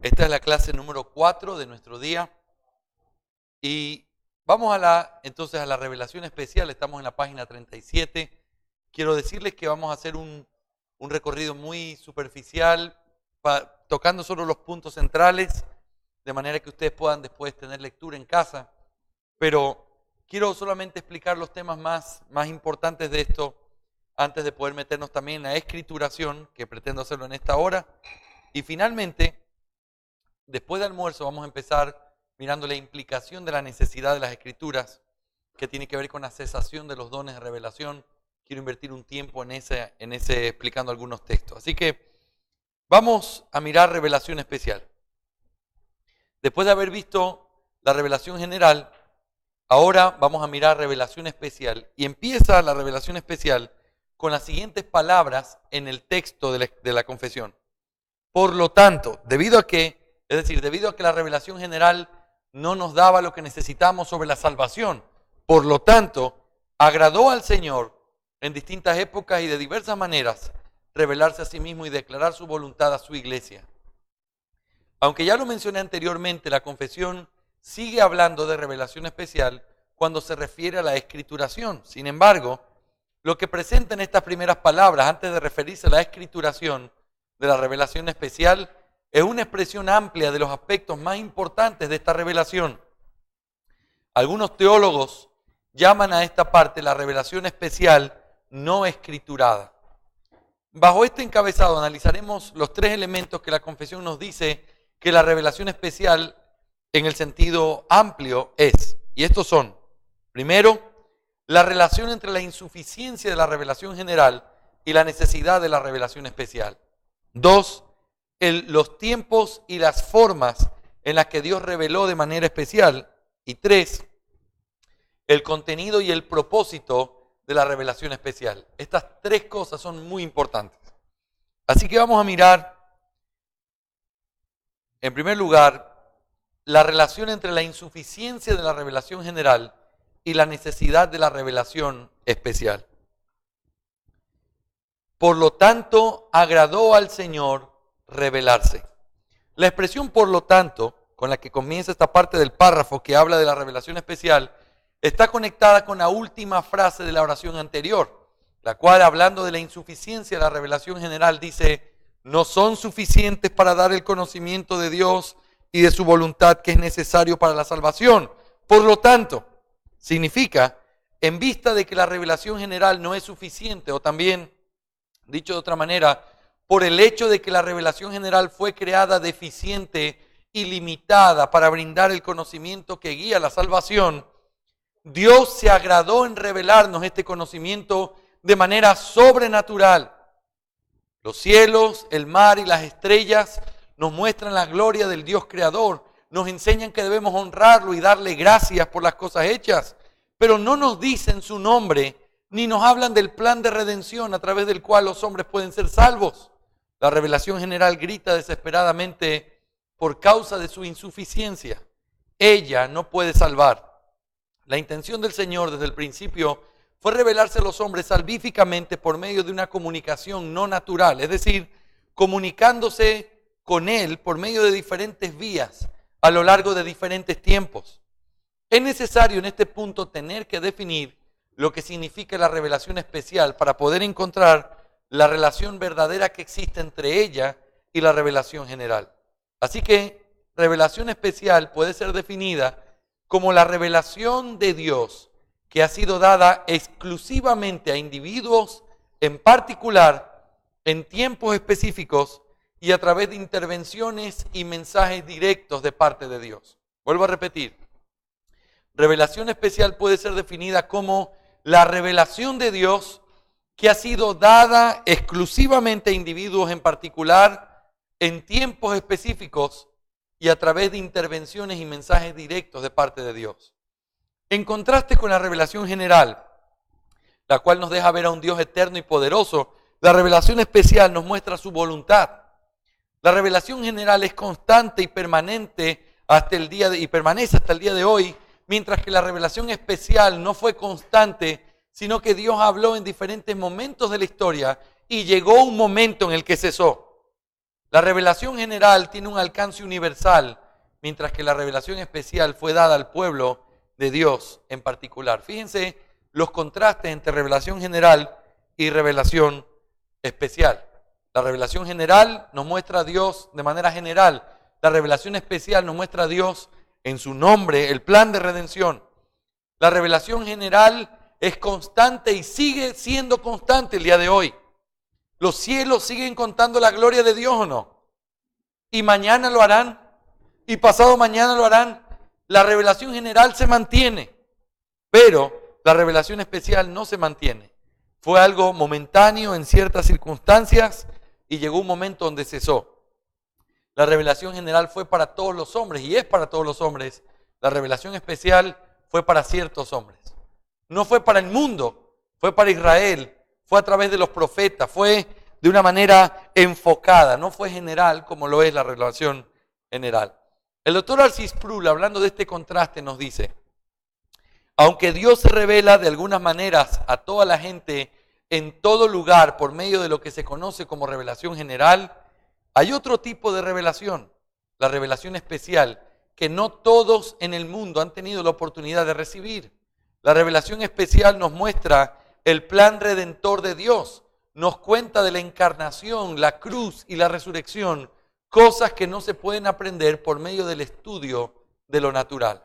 Esta es la clase número 4 de nuestro día y vamos entonces a la revelación especial. Estamos en la página 37. Quiero decirles que vamos a hacer un recorrido muy superficial, tocando solo los puntos centrales, de manera que ustedes puedan después tener lectura en casa. Pero quiero solamente explicar los temas más importantes de esto antes de poder meternos también en la escrituración, que pretendo hacerlo en esta hora. Y finalmente, después del almuerzo vamos a empezar mirando la implicación de la necesidad de las escrituras, que tiene que ver con la cesación de los dones de revelación. Quiero invertir un tiempo en ese explicando algunos textos. Así que vamos a mirar revelación especial. Después de haber visto la revelación general, ahora vamos a mirar revelación especial. Y empieza la revelación especial con las siguientes palabras en el texto de la confesión. Por lo tanto, debido a que la revelación general no nos daba lo que necesitamos sobre la salvación, por lo tanto, agradó al Señor en distintas épocas y de diversas maneras revelarse a sí mismo y declarar su voluntad a su iglesia. Aunque ya lo mencioné anteriormente, la confesión sigue hablando de revelación especial cuando se refiere a la escrituración. Sin embargo, lo que presenta en estas primeras palabras, antes de referirse a la escrituración de la revelación especial, es una expresión amplia de los aspectos más importantes de esta revelación. Algunos teólogos llaman a esta parte la revelación especial no escriturada. Bajo este encabezado analizaremos los tres elementos que la confesión nos dice que la revelación especial en el sentido amplio es. Y estos son, primero, la relación entre la insuficiencia de la revelación general y la necesidad de la revelación especial. Dos, los tiempos y las formas en las que Dios reveló de manera especial. Y tres, el contenido y el propósito de la revelación especial. Estas tres cosas son muy importantes. Así que vamos a mirar, en primer lugar, la relación entre la insuficiencia de la revelación general y la necesidad de la revelación especial. Por lo tanto, agradó al Señor revelarse. La expresión por lo tanto, con la que comienza esta parte del párrafo que habla de la revelación especial, está conectada con la última frase de la oración anterior, la cual, hablando de la insuficiencia de la revelación general, dice: no son suficientes para dar el conocimiento de Dios y de su voluntad que es necesario para la salvación. Por lo tanto, significa, en vista de que la revelación general no es suficiente, o también, dicho de otra manera, por el hecho de que la revelación general fue creada deficiente y limitada para brindar el conocimiento que guía la salvación, Dios se agradó en revelarnos este conocimiento de manera sobrenatural. Los cielos, el mar y las estrellas nos muestran la gloria del Dios creador, nos enseñan que debemos honrarlo y darle gracias por las cosas hechas, pero no nos dicen su nombre ni nos hablan del plan de redención a través del cual los hombres pueden ser salvos. La revelación general grita desesperadamente por causa de su insuficiencia. Ella no puede salvar. La intención del Señor desde el principio fue revelarse a los hombres salvíficamente por medio de una comunicación no natural, es decir, comunicándose con Él por medio de diferentes vías a lo largo de diferentes tiempos. Es necesario en este punto tener que definir lo que significa la revelación especial para poder encontrar la relación verdadera que existe entre ella y la revelación general. Así que revelación especial puede ser definida como la revelación de Dios que ha sido dada exclusivamente a individuos en particular, en tiempos específicos y a través de intervenciones y mensajes directos de parte de Dios. Vuelvo a repetir, revelación especial puede ser definida como la revelación de Dios que ha sido dada exclusivamente a individuos en particular, en tiempos específicos y a través de intervenciones y mensajes directos de parte de Dios. En contraste con la revelación general, la cual nos deja ver a un Dios eterno y poderoso, la revelación especial nos muestra su voluntad. La revelación general es constante y permanente y permanece hasta el día de hoy, mientras que la revelación especial no fue constante, sino que Dios habló en diferentes momentos de la historia y llegó un momento en el que cesó. La revelación general tiene un alcance universal, mientras que la revelación especial fue dada al pueblo de Dios en particular. Fíjense los contrastes entre revelación general y revelación especial. La revelación general nos muestra a Dios de manera general. La revelación especial nos muestra a Dios en su nombre, el plan de redención. La revelación general es constante y sigue siendo constante el día de hoy. ¿Los cielos siguen contando la gloria de Dios o no? ¿Y mañana lo harán? ¿Y pasado mañana lo harán? La revelación general se mantiene, pero la revelación especial no se mantiene. Fue algo momentáneo en ciertas circunstancias y llegó un momento donde cesó. La revelación general fue para todos los hombres y es para todos los hombres. La revelación especial fue para ciertos hombres. No fue para el mundo, fue para Israel, fue a través de los profetas, fue de una manera enfocada, no fue general como lo es la revelación general. El doctor Arcis Sproul, hablando de este contraste, nos dice: aunque Dios se revela de algunas maneras a toda la gente en todo lugar por medio de lo que se conoce como revelación general, hay otro tipo de revelación, la revelación especial, que no todos en el mundo han tenido la oportunidad de recibir. La revelación especial nos muestra el plan redentor de Dios, nos cuenta de la encarnación, la cruz y la resurrección, cosas que no se pueden aprender por medio del estudio de lo natural.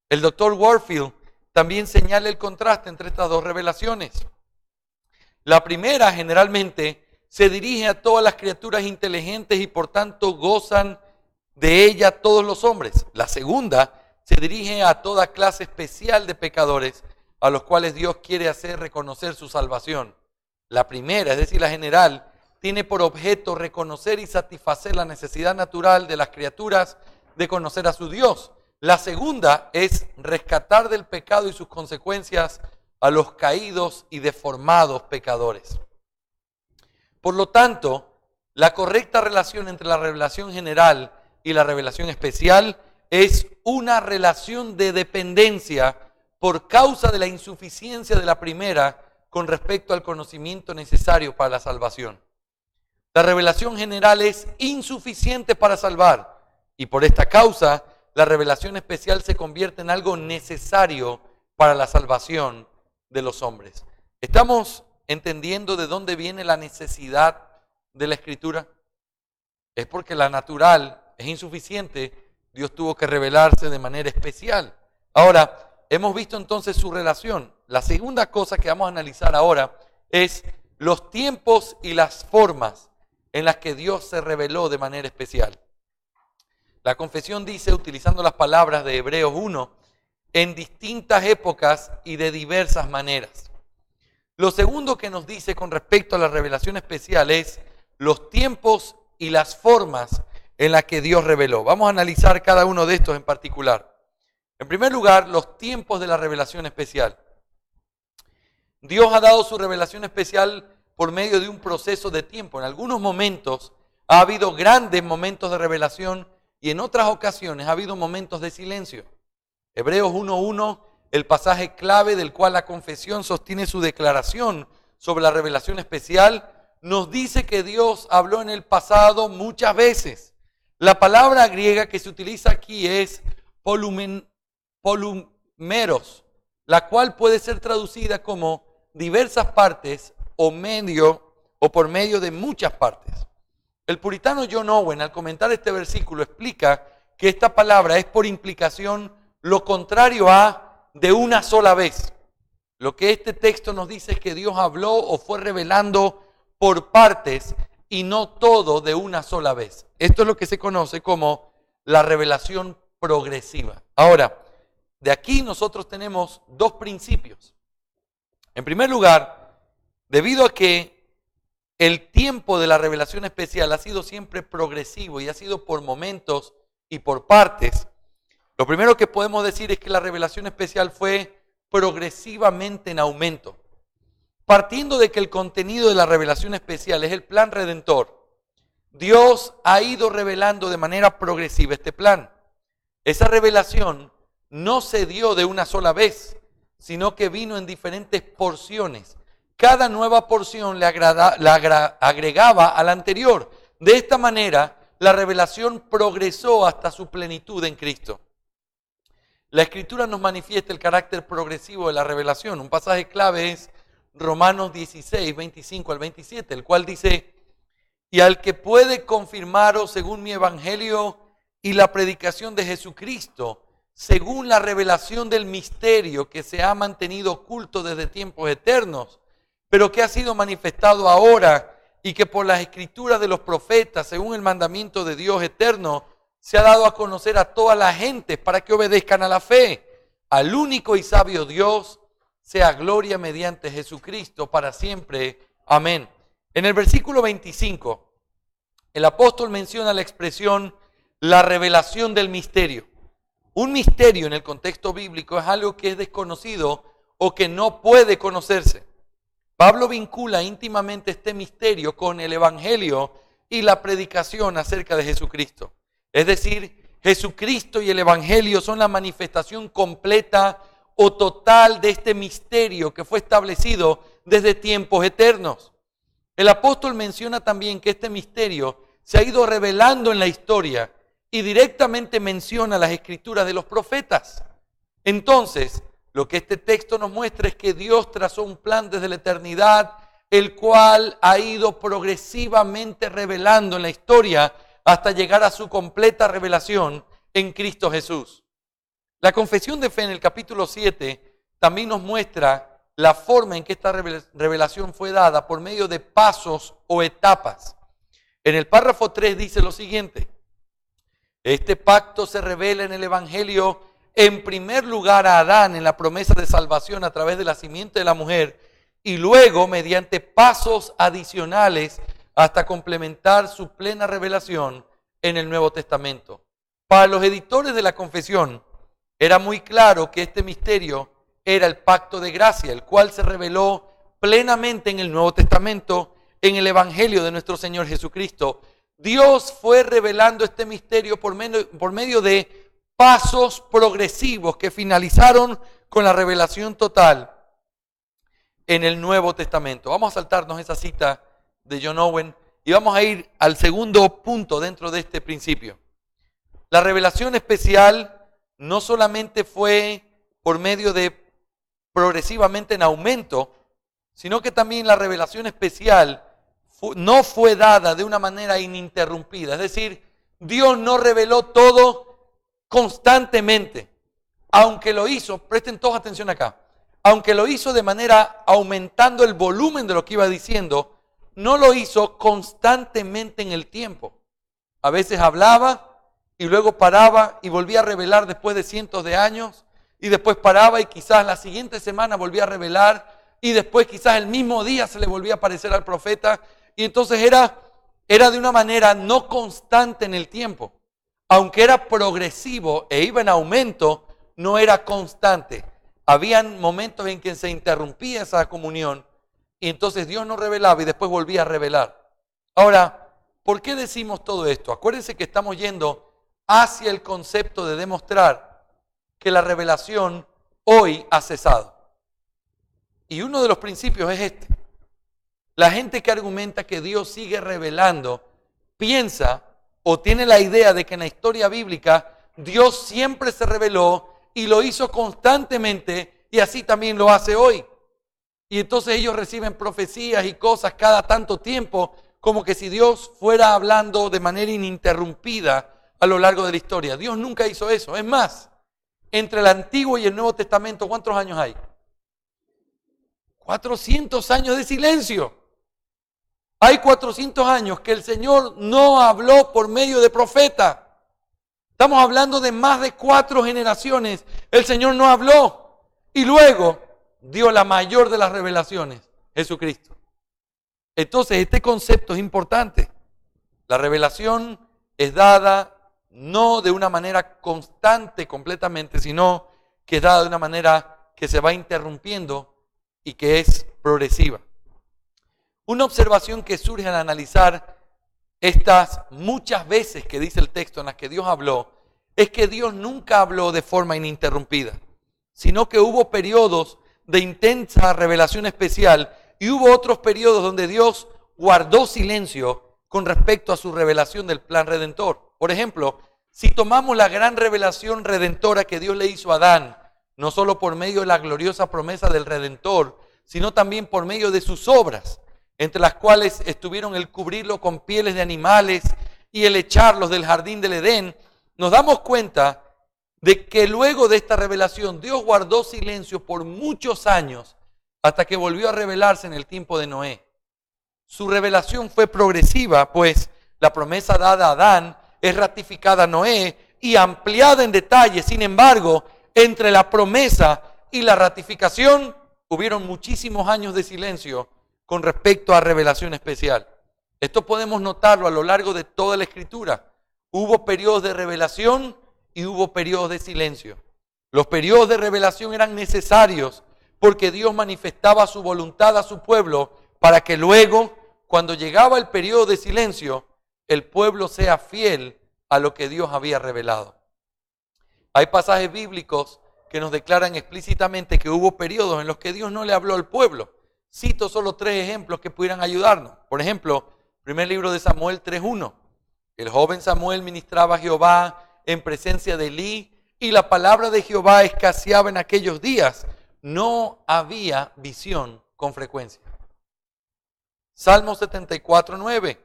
El doctor Warfield también señala el contraste entre estas dos revelaciones. La primera generalmente se dirige a todas las criaturas inteligentes y por tanto gozan de ella todos los hombres. La segunda se dirige a toda clase especial de pecadores a los cuales Dios quiere hacer reconocer su salvación. La primera, es decir, la general, tiene por objeto reconocer y satisfacer la necesidad natural de las criaturas de conocer a su Dios. La segunda es rescatar del pecado y sus consecuencias a los caídos y deformados pecadores. Por lo tanto, la correcta relación entre la revelación general y la revelación especial es una relación de dependencia por causa de la insuficiencia de la primera con respecto al conocimiento necesario para la salvación. La revelación general es insuficiente para salvar y por esta causa la revelación especial se convierte en algo necesario para la salvación de los hombres. ¿Estamos entendiendo de dónde viene la necesidad de la Escritura? Es porque la natural es insuficiente, Dios tuvo que revelarse de manera especial. Ahora, hemos visto entonces su relación. La segunda cosa que vamos a analizar ahora es los tiempos y las formas en las que Dios se reveló de manera especial. La confesión dice, utilizando las palabras de Hebreos 1, en distintas épocas y de diversas maneras. Lo segundo que nos dice con respecto a la revelación especial es los tiempos y las formas en las que Dios reveló. Vamos a analizar cada uno de estos en particular. En primer lugar, los tiempos de la revelación especial. Dios ha dado su revelación especial por medio de un proceso de tiempo. En algunos momentos ha habido grandes momentos de revelación y en otras ocasiones ha habido momentos de silencio. Hebreos 1:1, el pasaje clave del cual la confesión sostiene su declaración sobre la revelación especial, nos dice que Dios habló en el pasado muchas veces. La palabra griega que se utiliza aquí es polumeros, la cual puede ser traducida como diversas partes o por medio de muchas partes. El puritano John Owen, al comentar este versículo, explica que esta palabra es por implicación lo contrario a de una sola vez. Lo que este texto nos dice es que Dios habló o fue revelando por partes y no todo de una sola vez. Esto es lo que se conoce como la revelación progresiva. Ahora, de aquí nosotros tenemos dos principios. En primer lugar, debido a que el tiempo de la revelación especial ha sido siempre progresivo y ha sido por momentos y por partes, lo primero que podemos decir es que la revelación especial fue progresivamente en aumento. Partiendo de que el contenido de la revelación especial es el plan redentor, Dios ha ido revelando de manera progresiva este plan. Esa revelación no se dio de una sola vez, sino que vino en diferentes porciones. Cada nueva porción le agregaba a la anterior, De esta manera, la revelación progresó hasta su plenitud en Cristo. La Escritura nos manifiesta el carácter progresivo de la revelación. Un pasaje clave es Romanos 16, 25 al 27, el cual dice: y al que puede confirmaros según mi evangelio y la predicación de Jesucristo, según la revelación del misterio que se ha mantenido oculto desde tiempos eternos, pero que ha sido manifestado ahora y que por las escrituras de los profetas, según el mandamiento de Dios eterno, se ha dado a conocer a toda la gente para que obedezcan a la fe. Al único y sabio Dios sea gloria mediante Jesucristo para siempre. Amén. En el versículo 25, el apóstol menciona la expresión la revelación del misterio. Un misterio en el contexto bíblico es algo que es desconocido o que no puede conocerse. Pablo vincula íntimamente este misterio con el evangelio y la predicación acerca de Jesucristo. Es decir, Jesucristo y el evangelio son la manifestación completa o total de este misterio que fue establecido desde tiempos eternos. El apóstol menciona también que este misterio se ha ido revelando en la historia y directamente menciona las escrituras de los profetas. Entonces, lo que este texto nos muestra es que Dios trazó un plan desde la eternidad, el cual ha ido progresivamente revelando en la historia hasta llegar a su completa revelación en Cristo Jesús. La confesión de fe en el capítulo 7 también nos muestra la forma en que esta revelación fue dada por medio de pasos o etapas. En el párrafo 3 dice lo siguiente: este pacto se revela en el evangelio en primer lugar a Adán en la promesa de salvación a través de la simiente de la mujer y luego mediante pasos adicionales hasta complementar su plena revelación en el Nuevo Testamento. Para los editores de la confesión era muy claro que este misterio era el pacto de gracia, el cual se reveló plenamente en el Nuevo Testamento, en el evangelio de nuestro Señor Jesucristo. Dios fue revelando este misterio por medio de pasos progresivos que finalizaron con la revelación total en el Nuevo Testamento. Vamos a saltarnos esa cita de John Owen y vamos a ir al segundo punto dentro de este principio. La revelación especial no solamente fue por medio de progresivamente en aumento, sino que también la revelación especial no fue dada de una manera ininterrumpida. Es decir, Dios no reveló todo constantemente, aunque lo hizo, presten todos atención acá, aunque lo hizo de manera aumentando el volumen de lo que iba diciendo, no lo hizo constantemente en el tiempo. A veces hablaba y luego paraba y volvía a revelar después de cientos de años, y después paraba y quizás la siguiente semana volvía a revelar, y después quizás el mismo día se le volvía a aparecer al profeta, y entonces era de una manera no constante en el tiempo. Aunque era progresivo e iba en aumento, no era constante. Habían momentos en que se interrumpía esa comunión y entonces Dios no revelaba y después volvía a revelar. Ahora, ¿por qué decimos todo esto? Acuérdense que estamos yendo hacia el concepto de demostrar que la revelación hoy ha cesado. Y uno de los principios es este. La gente que argumenta que Dios sigue revelando piensa o tiene la idea de que en la historia bíblica Dios siempre se reveló y lo hizo constantemente y así también lo hace hoy. Y entonces ellos reciben profecías y cosas cada tanto tiempo, como que si Dios fuera hablando de manera ininterrumpida a lo largo de la historia. Dios nunca hizo eso. Es más, entre el Antiguo y el Nuevo Testamento, ¿cuántos años hay? 400 años de silencio. Hay 400 años que el Señor no habló por medio de profeta. Estamos hablando de más de 4 generaciones. El Señor no habló. Y luego dio la mayor de las revelaciones, Jesucristo. Entonces este concepto es importante. La revelación es dada no de una manera constante completamente, sino que es dada de una manera que se va interrumpiendo y que es progresiva. Una observación que surge al analizar estas muchas veces que dice el texto en las que Dios habló, es que Dios nunca habló de forma ininterrumpida, sino que hubo periodos de intensa revelación especial y hubo otros periodos donde Dios guardó silencio con respecto a su revelación del plan redentor. Por ejemplo, si tomamos la gran revelación redentora que Dios le hizo a Adán, no solo por medio de la gloriosa promesa del Redentor, sino también por medio de sus obras, entre las cuales estuvieron el cubrirlo con pieles de animales y el echarlos del jardín del Edén, nos damos cuenta de que luego de esta revelación Dios guardó silencio por muchos años hasta que volvió a revelarse en el tiempo de Noé. Su revelación fue progresiva, pues la promesa dada a Adán es ratificada a Noé y ampliada en detalle. Sin embargo, entre la promesa y la ratificación hubieron muchísimos años de silencio con respecto a revelación especial. Esto podemos notarlo a lo largo de toda la Escritura. Hubo periodos de revelación y hubo periodos de silencio. Los periodos de revelación eran necesarios porque Dios manifestaba su voluntad a su pueblo para que luego, cuando llegaba el periodo de silencio, el pueblo sea fiel a lo que Dios había revelado. Hay pasajes bíblicos que nos declaran explícitamente que hubo periodos en los que Dios no le habló al pueblo. Cito solo 3 ejemplos que pudieran ayudarnos. Por ejemplo, primer libro de Samuel 3:1. El joven Samuel ministraba a Jehová en presencia de Elí y la palabra de Jehová escaseaba en aquellos días. No había visión con frecuencia. Salmo 74:9.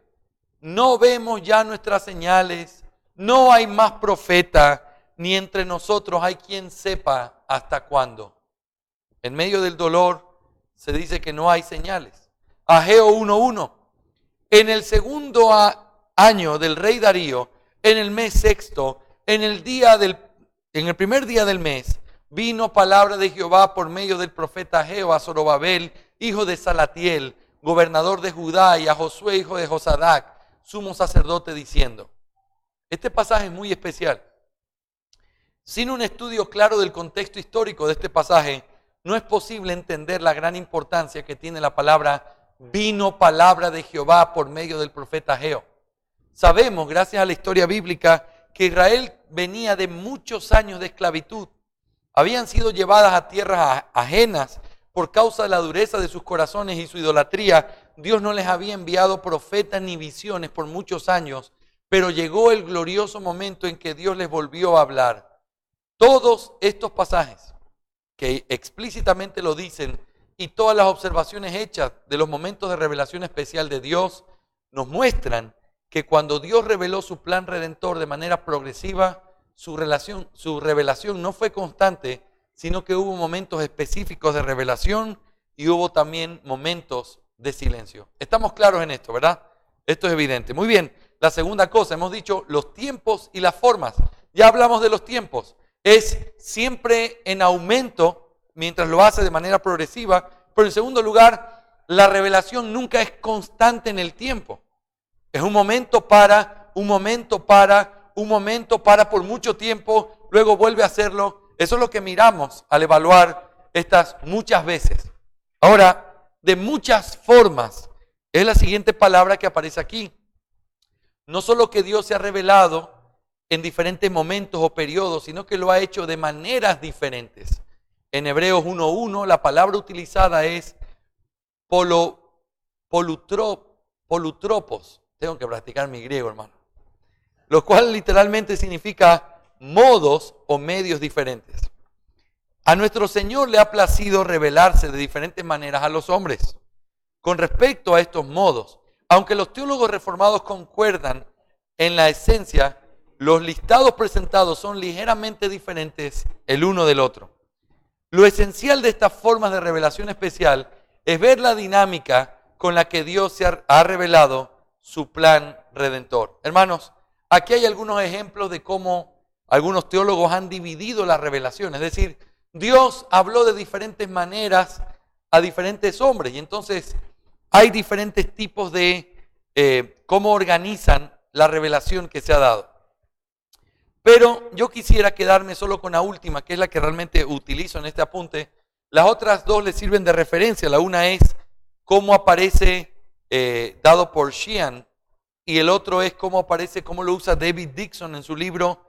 No vemos ya nuestras señales, no hay más profeta, ni entre nosotros hay quien sepa hasta cuándo. En medio del dolor se dice que no hay señales. Ageo 1:1. En el segundo año del rey Darío, en el mes sexto, en el primer día del mes, vino palabra de Jehová por medio del profeta Ageo a Zorobabel, hijo de Salatiel, gobernador de Judá, y a Josué, hijo de Josadac, sumo sacerdote, diciendo. Este pasaje es muy especial. Sin un estudio claro del contexto histórico de este pasaje, no es posible entender la gran importancia que tiene la palabra vino palabra de Jehová por medio del profeta Ageo. Sabemos, gracias a la historia bíblica, que Israel venía de muchos años de esclavitud. Habían sido llevadas a tierras ajenas por causa de la dureza de sus corazones y su idolatría. Dios no les había enviado profetas ni visiones por muchos años, pero llegó el glorioso momento en que Dios les volvió a hablar. Todos estos pasajes que explícitamente lo dicen y todas las observaciones hechas de los momentos de revelación especial de Dios nos muestran que cuando Dios reveló su plan redentor de manera progresiva, su revelación no fue constante, sino que hubo momentos específicos de revelación y hubo también momentos de silencio. Estamos claros en esto, ¿verdad? Esto es evidente. Muy bien, la segunda cosa, hemos dicho los tiempos y las formas. Ya hablamos de los tiempos. Es siempre en aumento mientras lo hace de manera progresiva, pero en segundo lugar, la revelación nunca es constante en el tiempo. Es un momento para por mucho tiempo, luego vuelve a hacerlo. Eso es lo que miramos al evaluar estas muchas veces. Ahora, de muchas formas, es la siguiente palabra que aparece aquí. No solo que Dios se ha revelado en diferentes momentos o periodos, sino que lo ha hecho de maneras diferentes. En Hebreos 1:1 la palabra utilizada es polutropos. Tengo que practicar mi griego, hermano. Lo cual literalmente significa modos o medios diferentes. A nuestro Señor le ha placido revelarse de diferentes maneras a los hombres. Con respecto a estos modos, aunque los teólogos reformados concuerdan en la esencia, los listados presentados son ligeramente diferentes el uno del otro. Lo esencial de estas formas de revelación especial es ver la dinámica con la que Dios se ha revelado su plan redentor. Hermanos, aquí hay algunos ejemplos de cómo algunos teólogos han dividido la revelación. Es decir, Dios habló de diferentes maneras a diferentes hombres y entonces hay diferentes tipos de cómo organizan la revelación que se ha dado. Pero yo quisiera quedarme solo con la última, que es la que realmente utilizo en este apunte. Las otras dos le sirven de referencia. La una es cómo aparece dado por Sheehan y el otro es cómo aparece, cómo lo usa David Dixon en su libro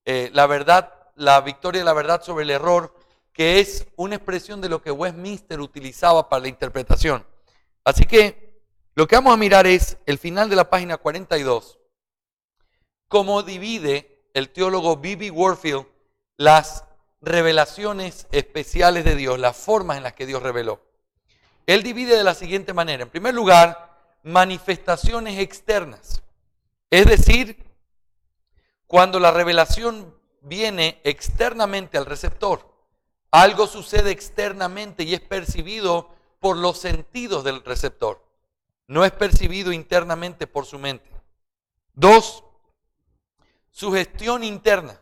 La verdad, la victoria de la verdad sobre el error, que es una expresión de lo que Westminster utilizaba para la interpretación. Así que Lo que vamos a mirar es el final de la página 42, cómo divide el teólogo B.B. Warfield las revelaciones especiales de Dios, las formas en las que Dios reveló. Él divide de la siguiente manera. En primer lugar, manifestaciones externas. Es decir, cuando la revelación viene externamente al receptor, algo sucede externamente y es percibido por los sentidos del receptor. No es percibido internamente por su mente. 2, sugestión interna.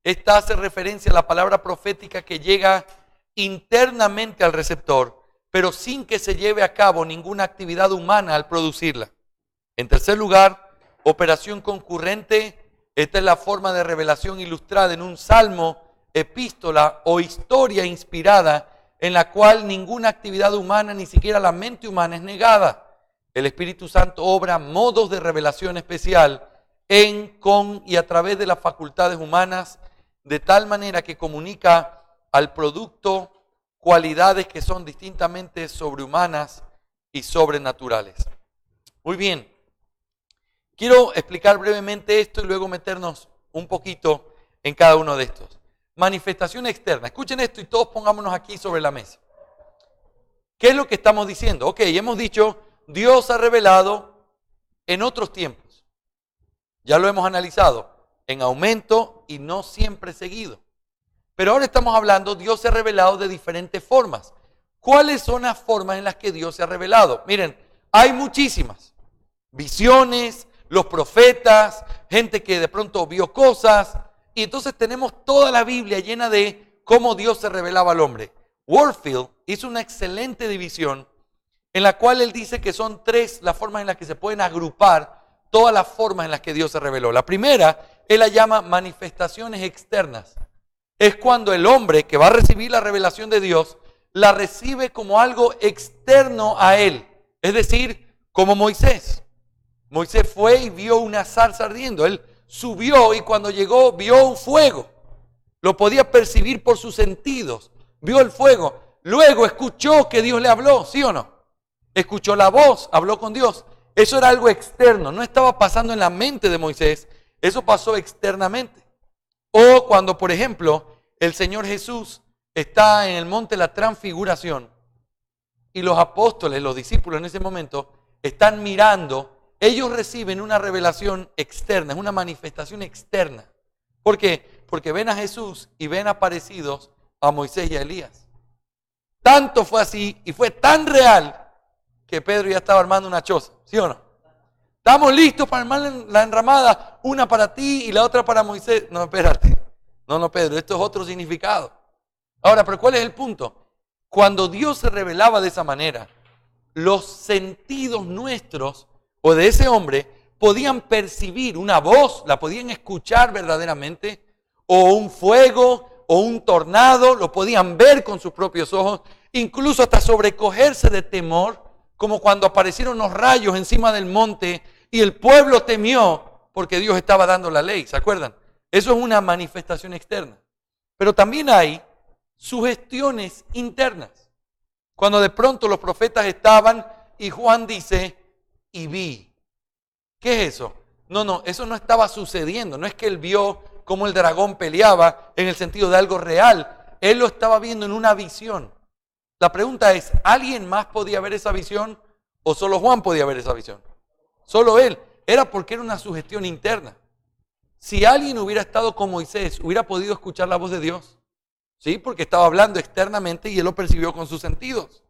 Esta hace referencia a la palabra profética que llega internamente al receptor, pero sin que se lleve a cabo ninguna actividad humana al producirla. En tercer lugar, operación concurrente. Esta es la forma de revelación ilustrada en un salmo, epístola o historia inspirada en la cual ninguna actividad humana, ni siquiera la mente humana, es negada. El Espíritu Santo obra modos de revelación especial en, con y a través de las facultades humanas, de tal manera que comunica al producto cualidades que son distintamente sobrehumanas y sobrenaturales. Muy bien, quiero explicar brevemente esto y luego meternos un poquito en cada uno de estos. Manifestación externa. Escuchen esto y todos pongámonos aquí sobre la mesa. ¿Qué es lo que estamos diciendo? Ok, hemos dicho, Dios ha revelado en otros tiempos. Ya lo hemos analizado, en aumento y no siempre seguido. Pero ahora estamos hablando, Dios se ha revelado de diferentes formas. ¿Cuáles son las formas en las que Dios se ha revelado? Miren, hay muchísimas. Visiones, los profetas, gente que de pronto vio cosas. Y entonces tenemos toda la Biblia llena de cómo Dios se revelaba al hombre. Warfield hizo una excelente división en la cual él dice que son 3 las formas en las que se pueden agrupar todas las formas en las que Dios se reveló. La primera, él la llama manifestaciones externas. Es cuando el hombre que va a recibir la revelación de Dios, la recibe como algo externo a él. Es decir, como Moisés. Moisés fue y vio una zarza ardiendo. Él subió y cuando llegó vio un fuego. Lo podía percibir por sus sentidos. Vio el fuego. Luego escuchó que Dios le habló, ¿sí o no? Escuchó la voz, habló con Dios. Eso era algo externo, no estaba pasando en la mente de Moisés, eso pasó externamente. O cuando, por ejemplo, el Señor Jesús está en el monte de la transfiguración y los apóstoles, los discípulos en ese momento, están mirando, ellos reciben una revelación externa, es una manifestación externa. ¿Por qué? Porque ven a Jesús y ven aparecidos a Moisés y a Elías. Tanto fue así y fue tan real que Pedro ya estaba armando una choza, ¿sí o no? Estamos listos para armar la enramada, una para ti y la otra para Moisés. No, espérate. No, Pedro, esto es otro significado. Ahora, pero ¿cuál es el punto? Cuando Dios se revelaba de esa manera, los sentidos nuestros o de ese hombre podían percibir una voz, la podían escuchar verdaderamente, o un fuego, o un tornado, lo podían ver con sus propios ojos, incluso hasta sobrecogerse de temor, como cuando aparecieron los rayos encima del monte y el pueblo temió porque Dios estaba dando la ley, ¿se acuerdan? Eso es una manifestación externa. Pero también hay sugestiones internas. Cuando de pronto los profetas estaban y Juan dice, y vi. ¿Qué es eso? No, eso no estaba sucediendo. No es que él vio cómo el dragón peleaba en el sentido de algo real. Él lo estaba viendo en una visión. La pregunta es, ¿alguien más podía ver esa visión o solo Juan podía ver esa visión? Solo él. Era porque era una sugestión interna. Si alguien hubiera estado con Moisés, ¿hubiera podido escuchar la voz de Dios? Sí, porque estaba hablando externamente y él lo percibió con sus sentidos.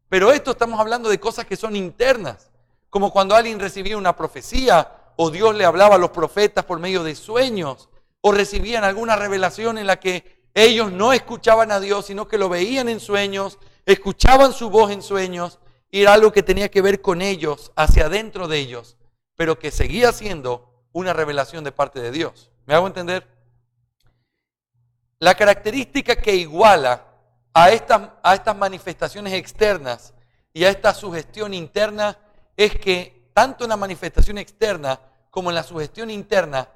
Pero esto estamos hablando de cosas que son internas, como cuando alguien recibía una profecía o Dios le hablaba a los profetas por medio de sueños o recibían alguna revelación en la que ellos no escuchaban a Dios, sino que lo veían en sueños, escuchaban su voz en sueños y era algo que tenía que ver con ellos, hacia adentro de ellos, pero que seguía siendo una revelación de parte de Dios. ¿Me hago entender? La característica que iguala a estas manifestaciones externas y a esta sugestión interna es que tanto en la manifestación externa como en la sugestión interna,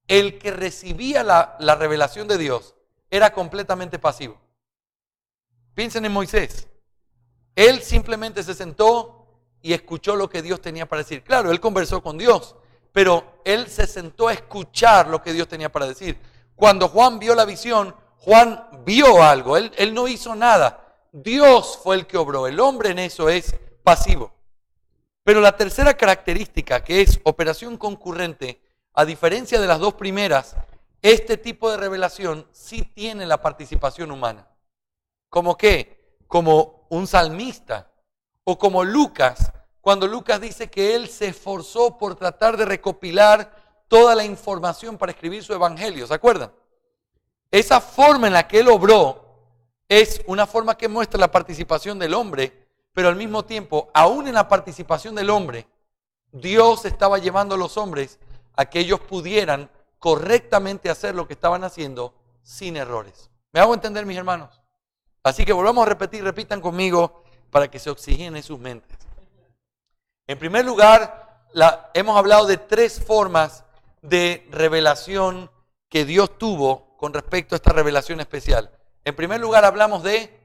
el que recibía la revelación de Dios era completamente pasivo. Piensen en Moisés. Él simplemente se sentó y escuchó lo que Dios tenía para decir. Claro, él conversó con Dios, pero él se sentó a escuchar lo que Dios tenía para decir. Cuando Juan vio la visión, Juan vio algo, él no hizo nada. Dios fue el que obró, el hombre en eso es pasivo. Pero la tercera característica, que es operación concurrente, a diferencia de las dos primeras, este tipo de revelación sí tiene la participación humana. ¿Cómo qué? Como un salmista o como Lucas, cuando Lucas dice que él se esforzó por tratar de recopilar toda la información para escribir su evangelio, ¿se acuerdan? Esa forma en la que él obró es una forma que muestra la participación del hombre, pero al mismo tiempo, aún en la participación del hombre, Dios estaba llevando a los hombres a que ellos pudieran correctamente hacer lo que estaban haciendo sin errores. ¿Me hago entender, mis hermanos? Así que volvamos a repetir, repitan conmigo para que se oxigenen sus mentes. En primer lugar, hemos hablado de tres formas de revelación que Dios tuvo con respecto a esta revelación especial. En primer lugar, hablamos de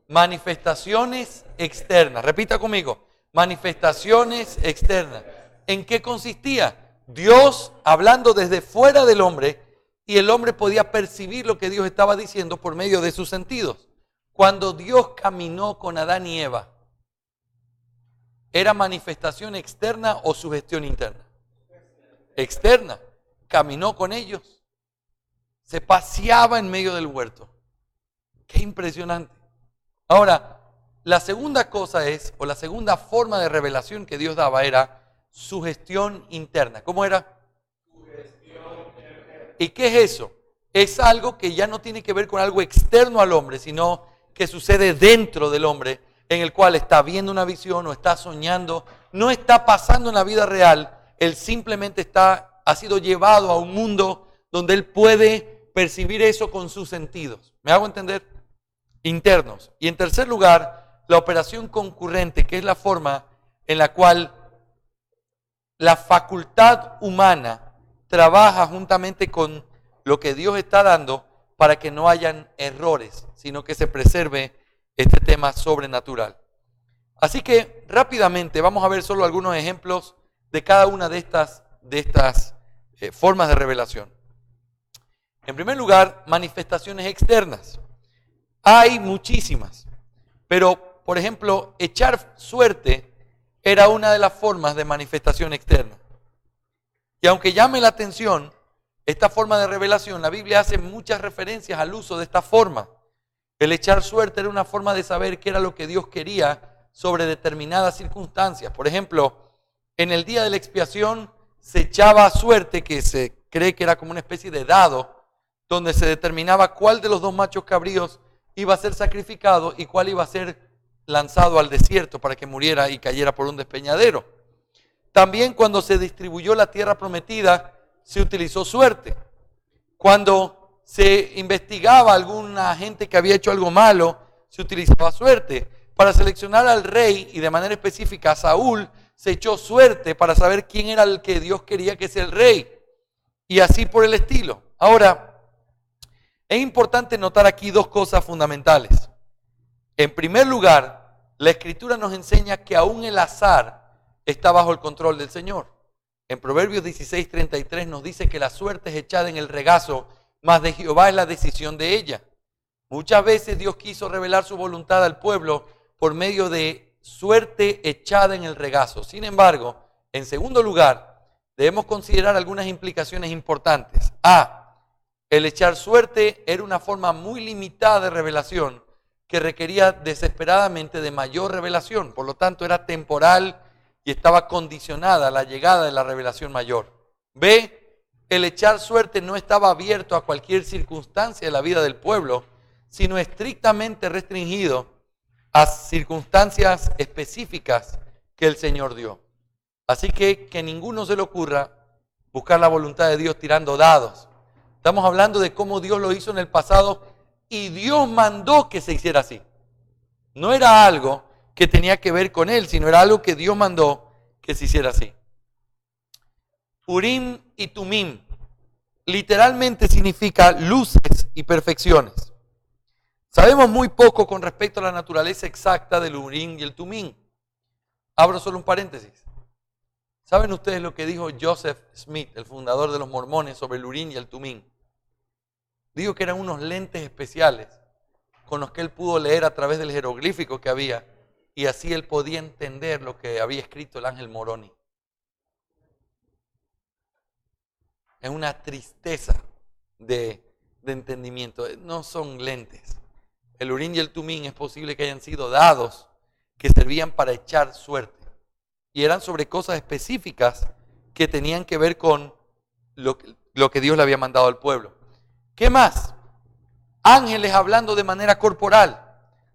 manifestaciones externas. Repita conmigo, manifestaciones externas. ¿En qué consistía? Dios hablando desde fuera del hombre y el hombre podía percibir lo que Dios estaba diciendo por medio de sus sentidos. Cuando Dios caminó con Adán y Eva, ¿era manifestación externa o sugestión interna? Externa. Caminó con ellos. Se paseaba en medio del huerto. Qué impresionante. Ahora, la segunda cosa es, o la segunda forma de revelación que Dios daba era sugestión interna. ¿Cómo era? ¿Y qué es eso? Es algo que ya no tiene que ver con algo externo al hombre, sino que sucede dentro del hombre, en el cual está viendo una visión o está soñando, no está pasando en la vida real, él simplemente ha sido llevado a un mundo donde él puede percibir eso con sus sentidos. ¿Me hago entender? Internos. Y en tercer lugar, la operación concurrente, que es la forma en la cual la facultad humana trabaja juntamente con lo que Dios está dando para que no hayan errores, sino que se preserve este tema sobrenatural. Así que rápidamente vamos a ver solo algunos ejemplos de cada una de estas formas de revelación. En primer lugar, manifestaciones externas. Hay muchísimas, pero por ejemplo, echar suerte era una de las formas de manifestación externa. Y aunque llame la atención, esta forma de revelación, la Biblia hace muchas referencias al uso de esta forma. El echar suerte era una forma de saber qué era lo que Dios quería sobre determinadas circunstancias. Por ejemplo, en el día de la expiación se echaba suerte, que se cree que era como una especie de dado, donde se determinaba cuál de los dos machos cabríos iba a ser sacrificado y cuál iba a ser lanzado al desierto para que muriera y cayera por un despeñadero. También cuando se distribuyó la tierra prometida, se utilizó suerte. Cuando se investigaba a alguna gente que había hecho algo malo, se utilizaba suerte. Para seleccionar al rey y de manera específica a Saúl, se echó suerte para saber quién era el que Dios quería que sea el rey. Y así por el estilo. Ahora, es importante notar aquí dos cosas fundamentales. En primer lugar, la Escritura nos enseña que aún el azar está bajo el control del Señor. En Proverbios 16:33 nos dice que la suerte es echada en el regazo, mas de Jehová es la decisión de ella. Muchas veces Dios quiso revelar su voluntad al pueblo por medio de suerte echada en el regazo. Sin embargo, en segundo lugar, debemos considerar algunas implicaciones importantes. El echar suerte era una forma muy limitada de revelación que requería desesperadamente de mayor revelación. Por lo tanto, era temporal y estaba condicionada a la llegada de la revelación mayor. El echar suerte no estaba abierto a cualquier circunstancia de la vida del pueblo, sino estrictamente restringido a circunstancias específicas que el Señor dio. Así que ninguno se le ocurra buscar la voluntad de Dios tirando dados. Estamos hablando de cómo Dios lo hizo en el pasado y Dios mandó que se hiciera así. No era algo que tenía que ver con Él, sino era algo que Dios mandó que se hiciera así. Urim y Tumim literalmente significa luces y perfecciones. Sabemos muy poco con respecto a la naturaleza exacta del Urim y el Tumim. Abro solo un paréntesis. ¿Saben ustedes lo que dijo Joseph Smith, el fundador de los mormones, sobre el Urim y el Tumim? Dijo que eran unos lentes especiales con los que él pudo leer a través del jeroglífico que había, y así él podía entender lo que había escrito el ángel Moroni. Es una tristeza de entendimiento. No son lentes. El Urim y el Tumim es posible que hayan sido dados que servían para echar suerte. Y eran sobre cosas específicas que tenían que ver con lo que Dios le había mandado al pueblo. ¿Qué más? Ángeles hablando de manera corporal.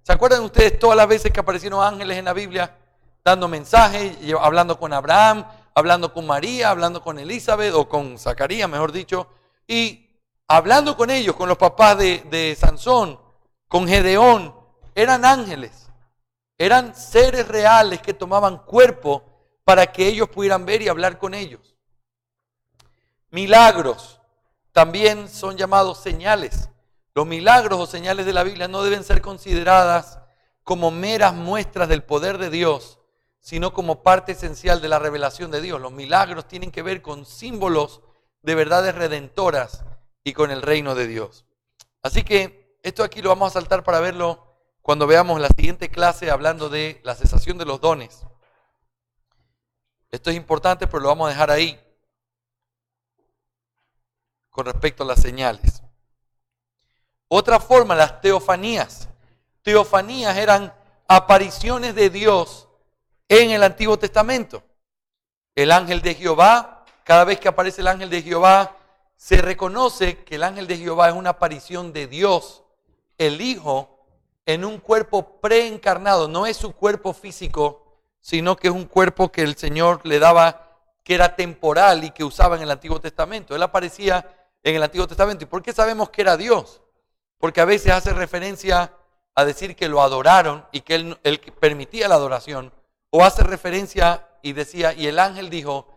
¿Se acuerdan ustedes todas las veces que aparecieron ángeles en la Biblia dando mensajes, hablando con Abraham, hablando con María, hablando con Elizabeth o con Zacarías, mejor dicho, y hablando con ellos, con los papás de Sansón, con Gedeón? Eran ángeles, eran seres reales que tomaban cuerpo para que ellos pudieran ver y hablar con ellos. Milagros también son llamados señales. Los milagros o señales de la Biblia no deben ser consideradas como meras muestras del poder de Dios, sino como parte esencial de la revelación de Dios. Los milagros tienen que ver con símbolos de verdades redentoras y con el reino de Dios. Así que esto aquí lo vamos a saltar para verlo cuando veamos la siguiente clase hablando de la cesación de los dones. Esto es importante, pero lo vamos a dejar ahí con respecto a las señales. Otra forma, las teofanías. Teofanías eran apariciones de Dios en el Antiguo Testamento. El ángel de Jehová, cada vez que aparece el ángel de Jehová, se reconoce que el ángel de Jehová es una aparición de Dios, el Hijo, en un cuerpo preencarnado. No es su cuerpo físico, sino que es un cuerpo que el Señor le daba, que era temporal y que usaba en el Antiguo Testamento. Él aparecía en el Antiguo Testamento. ¿Y por qué sabemos que era Dios? Porque a veces hace referencia a decir que lo adoraron y que él permitía la adoración, o hace referencia y decía, y el ángel dijo,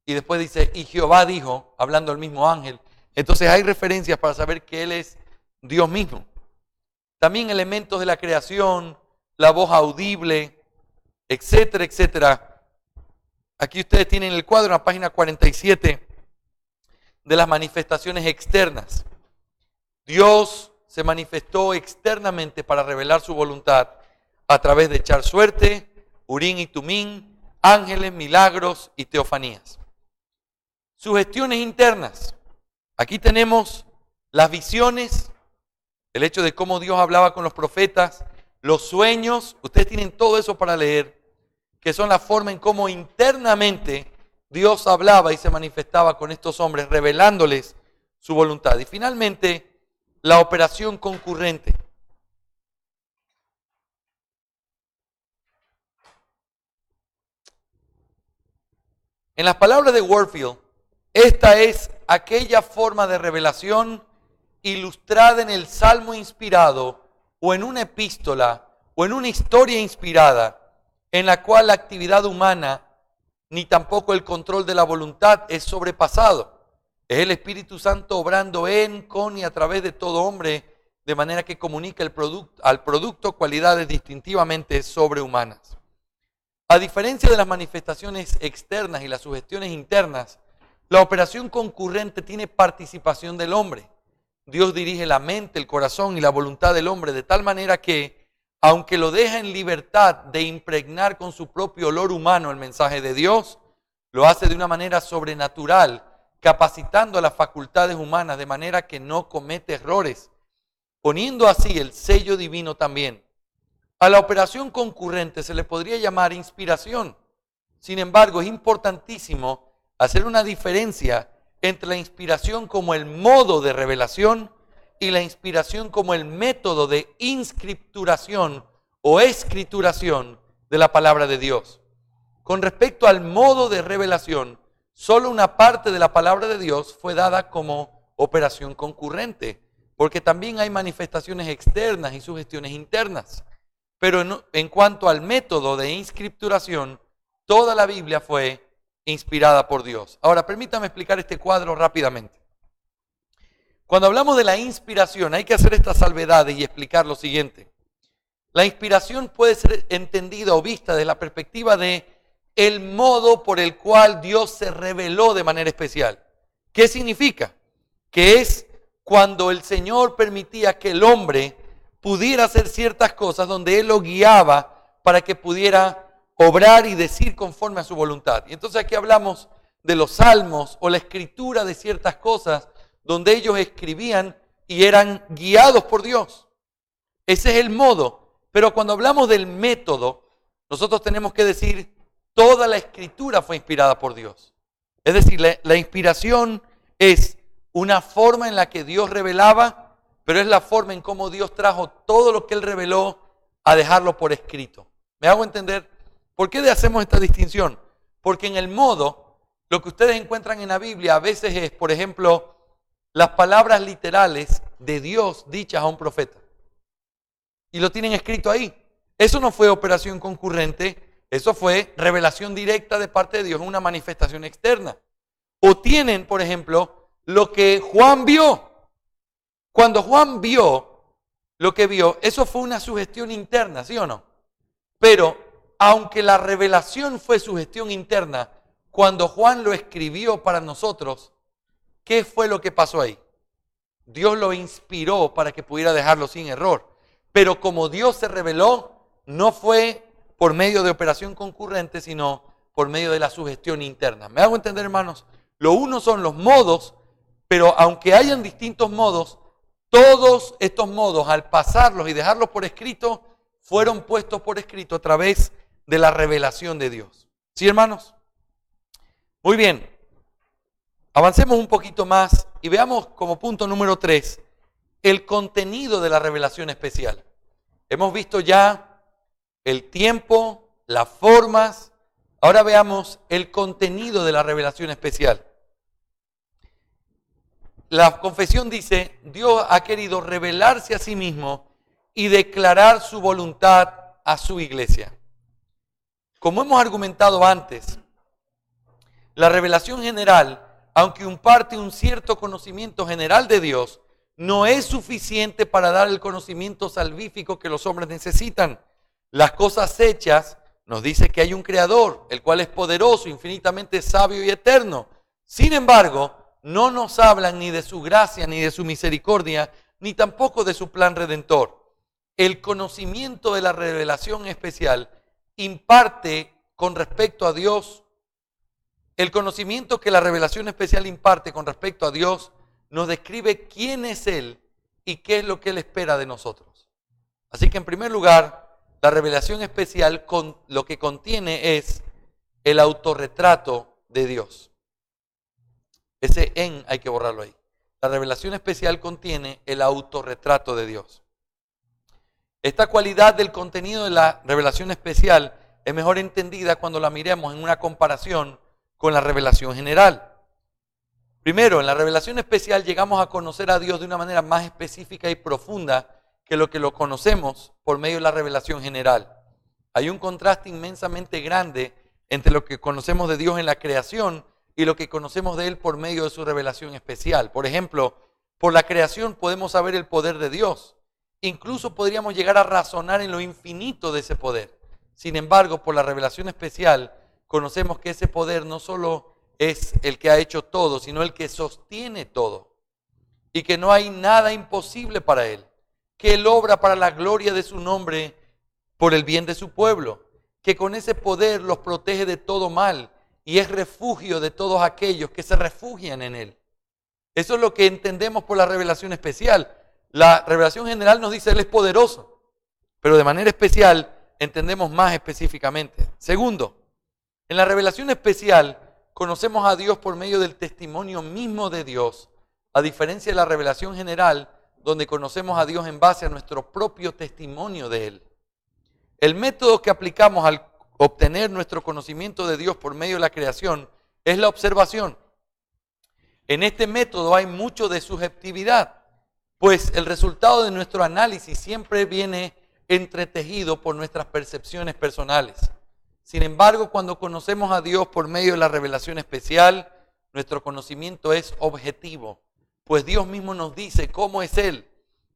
y después dice, y Jehová dijo, hablando del mismo ángel. Entonces hay referencias para saber que Él es Dios mismo. También elementos de la creación, la voz audible, etcétera, etcétera. Aquí ustedes tienen el cuadro en la página 47 de las manifestaciones externas. Dios se manifestó externamente para revelar su voluntad a través de echar suerte, Urim y Tumim, ángeles, milagros y teofanías. Sugestiones internas. Aquí tenemos las visiones, el hecho de cómo Dios hablaba con los profetas, los sueños. Ustedes tienen todo eso para leer, que son la forma en cómo internamente Dios hablaba y se manifestaba con estos hombres, revelándoles su voluntad. Y finalmente, la operación concurrente. En las palabras de Warfield, esta es aquella forma de revelación ilustrada en el Salmo inspirado o en una epístola o en una historia inspirada en la cual la actividad humana ni tampoco el control de la voluntad es sobrepasado. Es el Espíritu Santo obrando en, con y a través de todo hombre, de manera que comunica al producto cualidades distintivamente sobrehumanas. A diferencia de las manifestaciones externas y las sugestiones internas, la operación concurrente tiene participación del hombre. Dios dirige la mente, el corazón y la voluntad del hombre de tal manera que, aunque lo deja en libertad de impregnar con su propio olor humano el mensaje de Dios, lo hace de una manera sobrenatural, capacitando a las facultades humanas de manera que no comete errores, poniendo así el sello divino también. A la operación concurrente se le podría llamar inspiración. Sin embargo, es importantísimo hacer una diferencia entre la inspiración como el modo de revelación y la inspiración como el método de inscripturación o escrituración de la palabra de Dios. Con respecto al modo de revelación, solo una parte de la palabra de Dios fue dada como operación concurrente, porque también hay manifestaciones externas y sugestiones internas. Pero en cuanto al método de inscripturación, toda la Biblia fue inspirada por Dios. Ahora, permítame explicar este cuadro rápidamente. Cuando hablamos de la inspiración, hay que hacer estas salvedades y explicar lo siguiente. La inspiración puede ser entendida o vista desde la perspectiva de el modo por el cual Dios se reveló de manera especial. ¿Qué significa? Que es cuando el Señor permitía que el hombre pudiera hacer ciertas cosas donde Él lo guiaba para que pudiera obrar y decir conforme a su voluntad. Y entonces aquí hablamos de los salmos o la escritura de ciertas cosas donde ellos escribían y eran guiados por Dios. Ese es el modo. Pero cuando hablamos del método, nosotros tenemos que decir toda la escritura fue inspirada por Dios. Es decir, la inspiración es una forma en la que Dios revelaba, pero es la forma en cómo Dios trajo todo lo que Él reveló a dejarlo por escrito. ¿Me hago entender? ¿Por qué hacemos esta distinción? Porque en el modo, lo que ustedes encuentran en la Biblia a veces es, por ejemplo, las palabras literales de Dios dichas a un profeta. Y lo tienen escrito ahí. Eso no fue operación concurrente, eso fue revelación directa de parte de Dios, una manifestación externa. O tienen, por ejemplo, lo que Juan vio. Cuando Juan vio lo que vio, eso fue una sugestión interna, ¿sí o no? Pero, aunque la revelación fue sugestión interna, cuando Juan lo escribió para nosotros, ¿qué fue lo que pasó ahí? Dios lo inspiró para que pudiera dejarlo sin error. Pero como Dios se reveló, no fue por medio de operación concurrente, sino por medio de la sugestión interna. ¿Me hago entender, hermanos? Lo uno son los modos, pero aunque hayan distintos modos, todos estos modos, al pasarlos y dejarlos por escrito, fueron puestos por escrito a través de la revelación de Dios. ¿Sí, hermanos? Muy bien. Avancemos un poquito más y veamos como punto número 3 el contenido de la revelación especial. Hemos visto ya el tiempo, las formas. Ahora veamos el contenido de la revelación especial. La confesión dice, Dios ha querido revelarse a sí mismo y declarar su voluntad a su iglesia. Como hemos argumentado antes, la revelación general, aunque imparte un cierto conocimiento general de Dios, no es suficiente para dar el conocimiento salvífico que los hombres necesitan. Las cosas hechas nos dice que hay un creador, el cual es poderoso, infinitamente sabio y eterno. Sin embargo, no nos hablan ni de su gracia, ni de su misericordia, ni tampoco de su plan redentor. El conocimiento de la revelación especial imparte con respecto a Dios. El conocimiento que la revelación especial imparte con respecto a Dios nos describe quién es Él y qué es lo que Él espera de nosotros. Así que en primer lugar, la revelación especial lo que contiene es el autorretrato de Dios. Ese en hay que borrarlo ahí. La revelación especial contiene el autorretrato de Dios. Esta cualidad del contenido de la revelación especial es mejor entendida cuando la miremos en una comparación con la revelación general. Primero, en la revelación especial llegamos a conocer a Dios de una manera más específica y profunda que lo conocemos por medio de la revelación general. Hay un contraste inmensamente grande entre lo que conocemos de Dios en la creación y lo que conocemos de Él por medio de su revelación especial. Por ejemplo, por la creación podemos saber el poder de Dios. Incluso podríamos llegar a razonar en lo infinito de ese poder. Sin embargo, por la revelación especial, conocemos que ese poder no solo es el que ha hecho todo, sino el que sostiene todo. Y que no hay nada imposible para Él. Que Él obra para la gloria de su nombre, por el bien de su pueblo. Que con ese poder los protege de todo mal y es refugio de todos aquellos que se refugian en Él. Eso es lo que entendemos por la revelación especial. La revelación general nos dice Él es poderoso, pero de manera especial entendemos más específicamente. Segundo, en la revelación especial conocemos a Dios por medio del testimonio mismo de Dios, a diferencia de la revelación general, donde conocemos a Dios en base a nuestro propio testimonio de Él. El método que aplicamos al obtener nuestro conocimiento de Dios por medio de la creación es la observación. En este método hay mucho de subjetividad, pues el resultado de nuestro análisis siempre viene entretejido por nuestras percepciones personales. Sin embargo, cuando conocemos a Dios por medio de la revelación especial, nuestro conocimiento es objetivo, pues Dios mismo nos dice cómo es Él.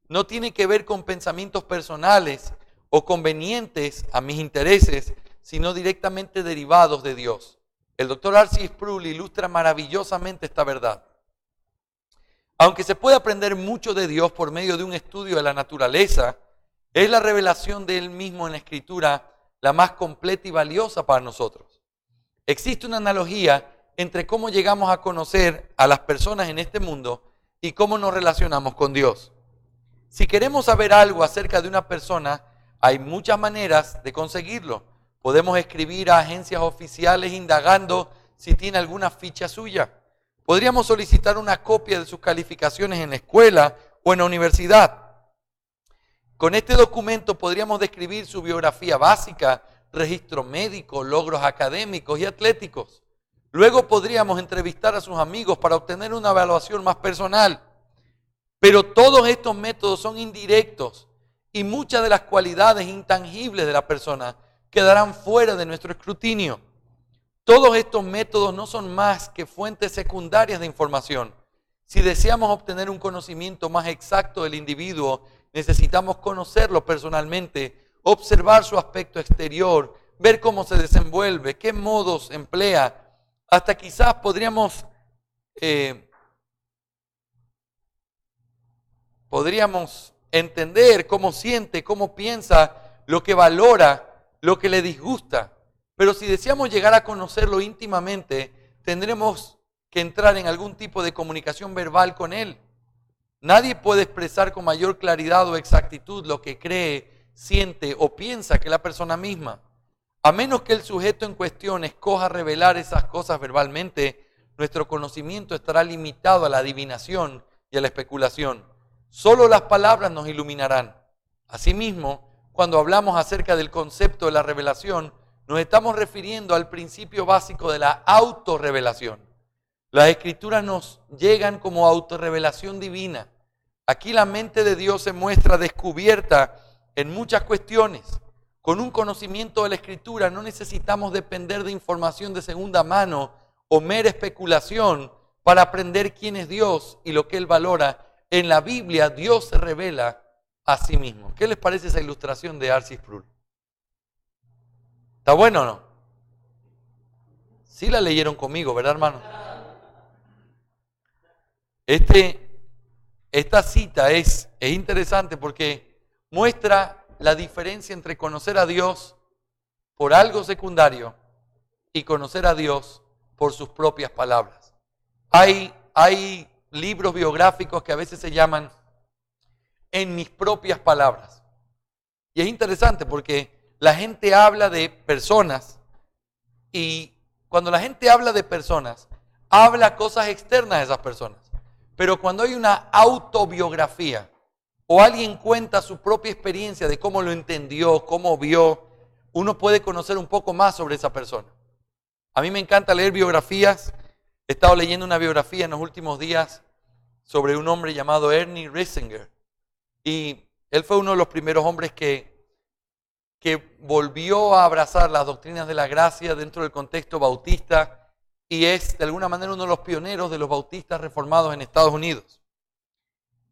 No tiene que ver con pensamientos personales o convenientes a mis intereses, sino directamente derivados de Dios. El doctor R.C. Sproul ilustra maravillosamente esta verdad. Aunque se puede aprender mucho de Dios por medio de un estudio de la naturaleza, es la revelación de Él mismo en la Escritura la más completa y valiosa para nosotros. Existe una analogía entre cómo llegamos a conocer a las personas en este mundo y cómo nos relacionamos con Dios. Si queremos saber algo acerca de una persona, hay muchas maneras de conseguirlo. Podemos escribir a agencias oficiales indagando si tiene alguna ficha suya. Podríamos solicitar una copia de sus calificaciones en la escuela o en la universidad. Con este documento podríamos describir su biografía básica, registro médico, logros académicos y atléticos. Luego podríamos entrevistar a sus amigos para obtener una evaluación más personal. Pero todos estos métodos son indirectos y muchas de las cualidades intangibles de la persona quedarán fuera de nuestro escrutinio. Todos estos métodos no son más que fuentes secundarias de información. Si deseamos obtener un conocimiento más exacto del individuo, necesitamos conocerlo personalmente, observar su aspecto exterior, ver cómo se desenvuelve, qué modos emplea. Hasta quizás podríamos entender cómo siente, cómo piensa, lo que valora, lo que le disgusta. Pero si deseamos llegar a conocerlo íntimamente, tendremos que entrar en algún tipo de comunicación verbal con él. Nadie puede expresar con mayor claridad o exactitud lo que cree, siente o piensa que la persona misma. A menos que el sujeto en cuestión escoja revelar esas cosas verbalmente, nuestro conocimiento estará limitado a la adivinación y a la especulación. Solo las palabras nos iluminarán. Asimismo, cuando hablamos acerca del concepto de la revelación, nos estamos refiriendo al principio básico de la autorrevelación. Las Escrituras nos llegan como autorrevelación divina. Aquí la mente de Dios se muestra descubierta en muchas cuestiones. Con un conocimiento de la Escritura no necesitamos depender de información de segunda mano o mera especulación para aprender quién es Dios y lo que Él valora. En la Biblia Dios se revela a sí mismo. ¿Qué les parece esa ilustración de R.C. Sproul? ¿Está bueno o no? Sí la leyeron conmigo, ¿verdad, hermano? Esta cita es interesante porque muestra la diferencia entre conocer a Dios por algo secundario y conocer a Dios por sus propias palabras. Hay libros biográficos que a veces se llaman En mis propias palabras. Y es interesante porque la gente habla de personas y cuando la gente habla de personas, habla cosas externas de esas personas. Pero cuando hay una autobiografía o alguien cuenta su propia experiencia de cómo lo entendió, cómo vio, uno puede conocer un poco más sobre esa persona. A mí me encanta leer biografías. He estado leyendo una biografía en los últimos días sobre un hombre llamado Ernie Riesinger. Y él fue uno de los primeros hombres que volvió a abrazar las doctrinas de la gracia dentro del contexto bautista y es de alguna manera uno de los pioneros de los bautistas reformados en Estados Unidos.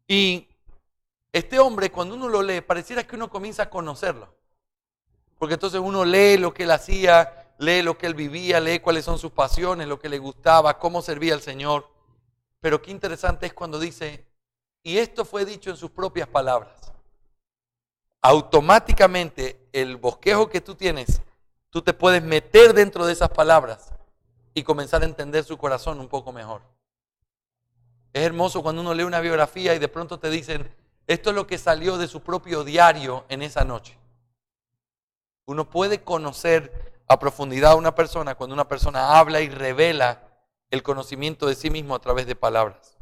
Y este hombre, cuando uno lo lee, pareciera que uno comienza a conocerlo. Porque entonces uno lee lo que él hacía, lee lo que él vivía, lee cuáles son sus pasiones, lo que le gustaba, cómo servía al Señor. Pero qué interesante es cuando dice, y esto fue dicho en sus propias palabras. Automáticamente el bosquejo que tú tienes, tú te puedes meter dentro de esas palabras y comenzar a entender su corazón un poco mejor. Es hermoso cuando uno lee una biografía y de pronto te dicen, esto es lo que salió de su propio diario en esa noche. Uno puede conocer a profundidad a una persona cuando una persona habla y revela el conocimiento de sí mismo a través de palabras.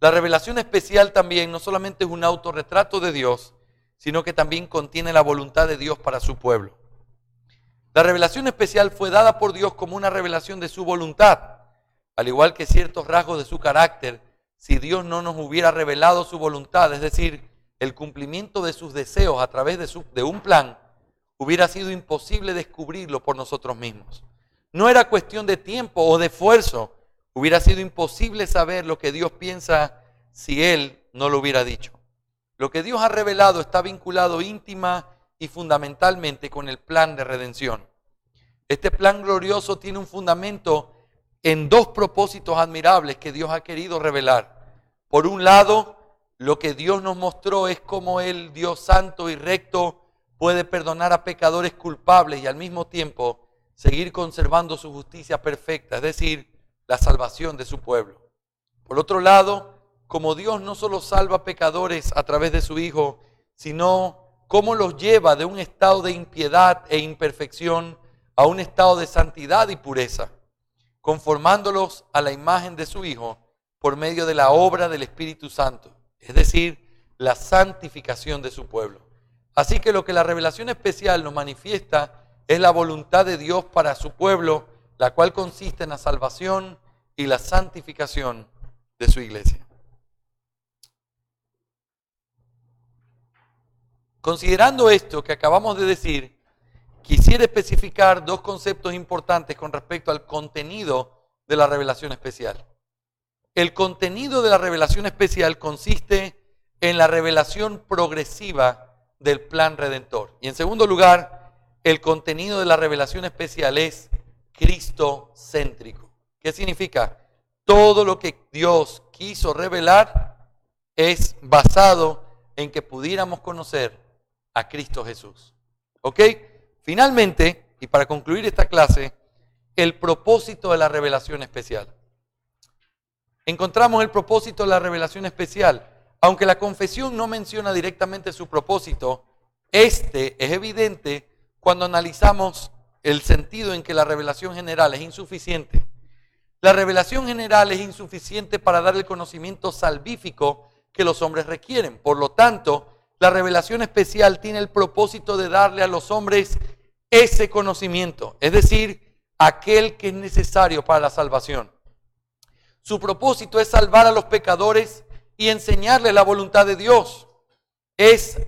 La revelación especial también no solamente es un autorretrato de Dios, sino que también contiene la voluntad de Dios para su pueblo. La revelación especial fue dada por Dios como una revelación de su voluntad, al igual que ciertos rasgos de su carácter. Si Dios no nos hubiera revelado su voluntad, es decir, el cumplimiento de sus deseos a través de un plan, hubiera sido imposible descubrirlo por nosotros mismos. No era cuestión de tiempo o de esfuerzo, hubiera sido imposible saber lo que Dios piensa si Él no lo hubiera dicho. Lo que Dios ha revelado está vinculado íntima y fundamentalmente con el plan de redención. Este plan glorioso tiene un fundamento en dos propósitos admirables que Dios ha querido revelar. Por un lado, lo que Dios nos mostró es cómo el Dios santo y recto puede perdonar a pecadores culpables y al mismo tiempo seguir conservando su justicia perfecta, es decir, la salvación de su pueblo. Por otro lado, como Dios no solo salva a pecadores a través de su Hijo, sino cómo los lleva de un estado de impiedad e imperfección a un estado de santidad y pureza, conformándolos a la imagen de su Hijo por medio de la obra del Espíritu Santo, es decir, la santificación de su pueblo. Así que lo que la revelación especial nos manifiesta es la voluntad de Dios para su pueblo, la cual consiste en la salvación y la santificación de su iglesia. Considerando esto que acabamos de decir, quisiera especificar dos conceptos importantes con respecto al contenido de la revelación especial. El contenido de la revelación especial consiste en la revelación progresiva del plan redentor. Y en segundo lugar, el contenido de la revelación especial es cristocéntrico. ¿Qué significa? Todo lo que Dios quiso revelar es basado en que pudiéramos conocer a Cristo Jesús. ¿Ok? Finalmente, y para concluir esta clase, el propósito de la revelación especial. Encontramos el propósito de la revelación especial. Aunque la confesión no menciona directamente su propósito, este es evidente cuando analizamos el sentido en que la revelación general es insuficiente. La revelación general es insuficiente para dar el conocimiento salvífico que los hombres requieren. Por lo tanto, la revelación especial tiene el propósito de darle a los hombres ese conocimiento, es decir, aquel que es necesario para la salvación. Su propósito es salvar a los pecadores y enseñarles la voluntad de Dios. Es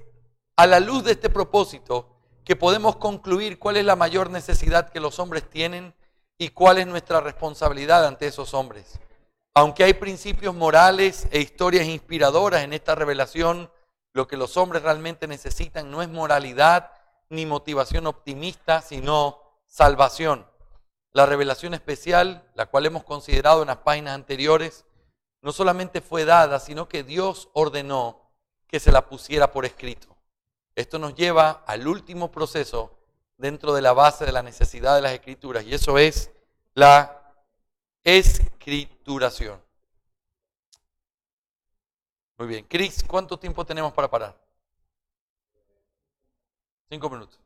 a la luz de este propósito que podemos concluir cuál es la mayor necesidad que los hombres tienen y cuál es nuestra responsabilidad ante esos hombres. Aunque hay principios morales e historias inspiradoras en esta revelación, lo que los hombres realmente necesitan no es moralidad ni motivación optimista, sino salvación. La revelación especial, la cual hemos considerado en las páginas anteriores, no solamente fue dada, sino que Dios ordenó que se la pusiera por escrito. Esto nos lleva al último proceso dentro de la base de la necesidad de las Escrituras, y eso es la escrituración. Muy bien. Chris, ¿cuánto tiempo tenemos para parar? 5 minutos.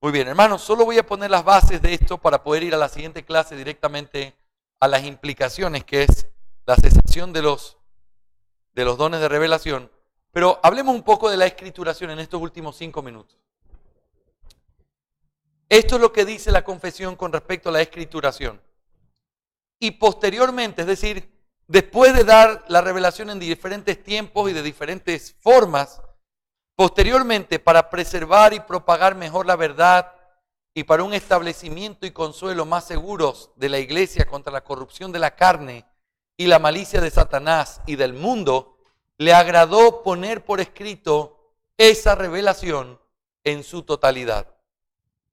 Muy bien, hermanos, solo voy a poner las bases de esto para poder ir a la siguiente clase directamente a las implicaciones, que es la cesación de los dones de revelación. Pero hablemos un poco de la escrituración en estos últimos 5 minutos. Esto es lo que dice la confesión con respecto a la escrituración. Y posteriormente, es decir, después de dar la revelación en diferentes tiempos y de diferentes formas, posteriormente, para preservar y propagar mejor la verdad y para un establecimiento y consuelo más seguros de la iglesia contra la corrupción de la carne y la malicia de Satanás y del mundo, le agradó poner por escrito esa revelación en su totalidad.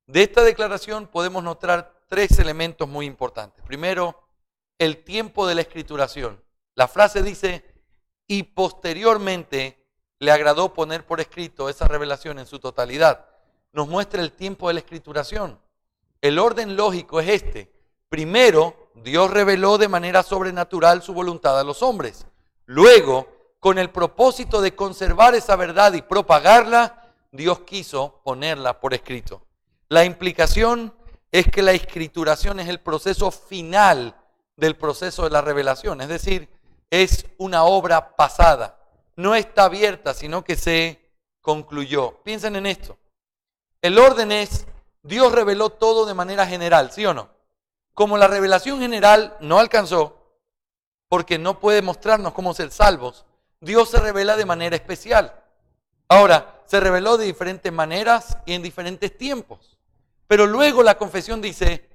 De esta declaración podemos notar 3 elementos muy importantes. Primero, el tiempo de la escrituración. La frase dice, y posteriormente le agradó poner por escrito esa revelación en su totalidad. Nos muestra el tiempo de la escrituración. El orden lógico es este. Primero, Dios reveló de manera sobrenatural su voluntad a los hombres. Luego, con el propósito de conservar esa verdad y propagarla, Dios quiso ponerla por escrito. La implicación es que la escrituración es el proceso final del proceso de la revelación, es decir, es una obra pasada. No está abierta, sino que se concluyó. Piensen en esto. El orden es, Dios reveló todo de manera general, ¿sí o no? Como la revelación general no alcanzó, porque no puede mostrarnos cómo ser salvos, Dios se revela de manera especial. Ahora, se reveló de diferentes maneras y en diferentes tiempos. Pero luego la confesión dice,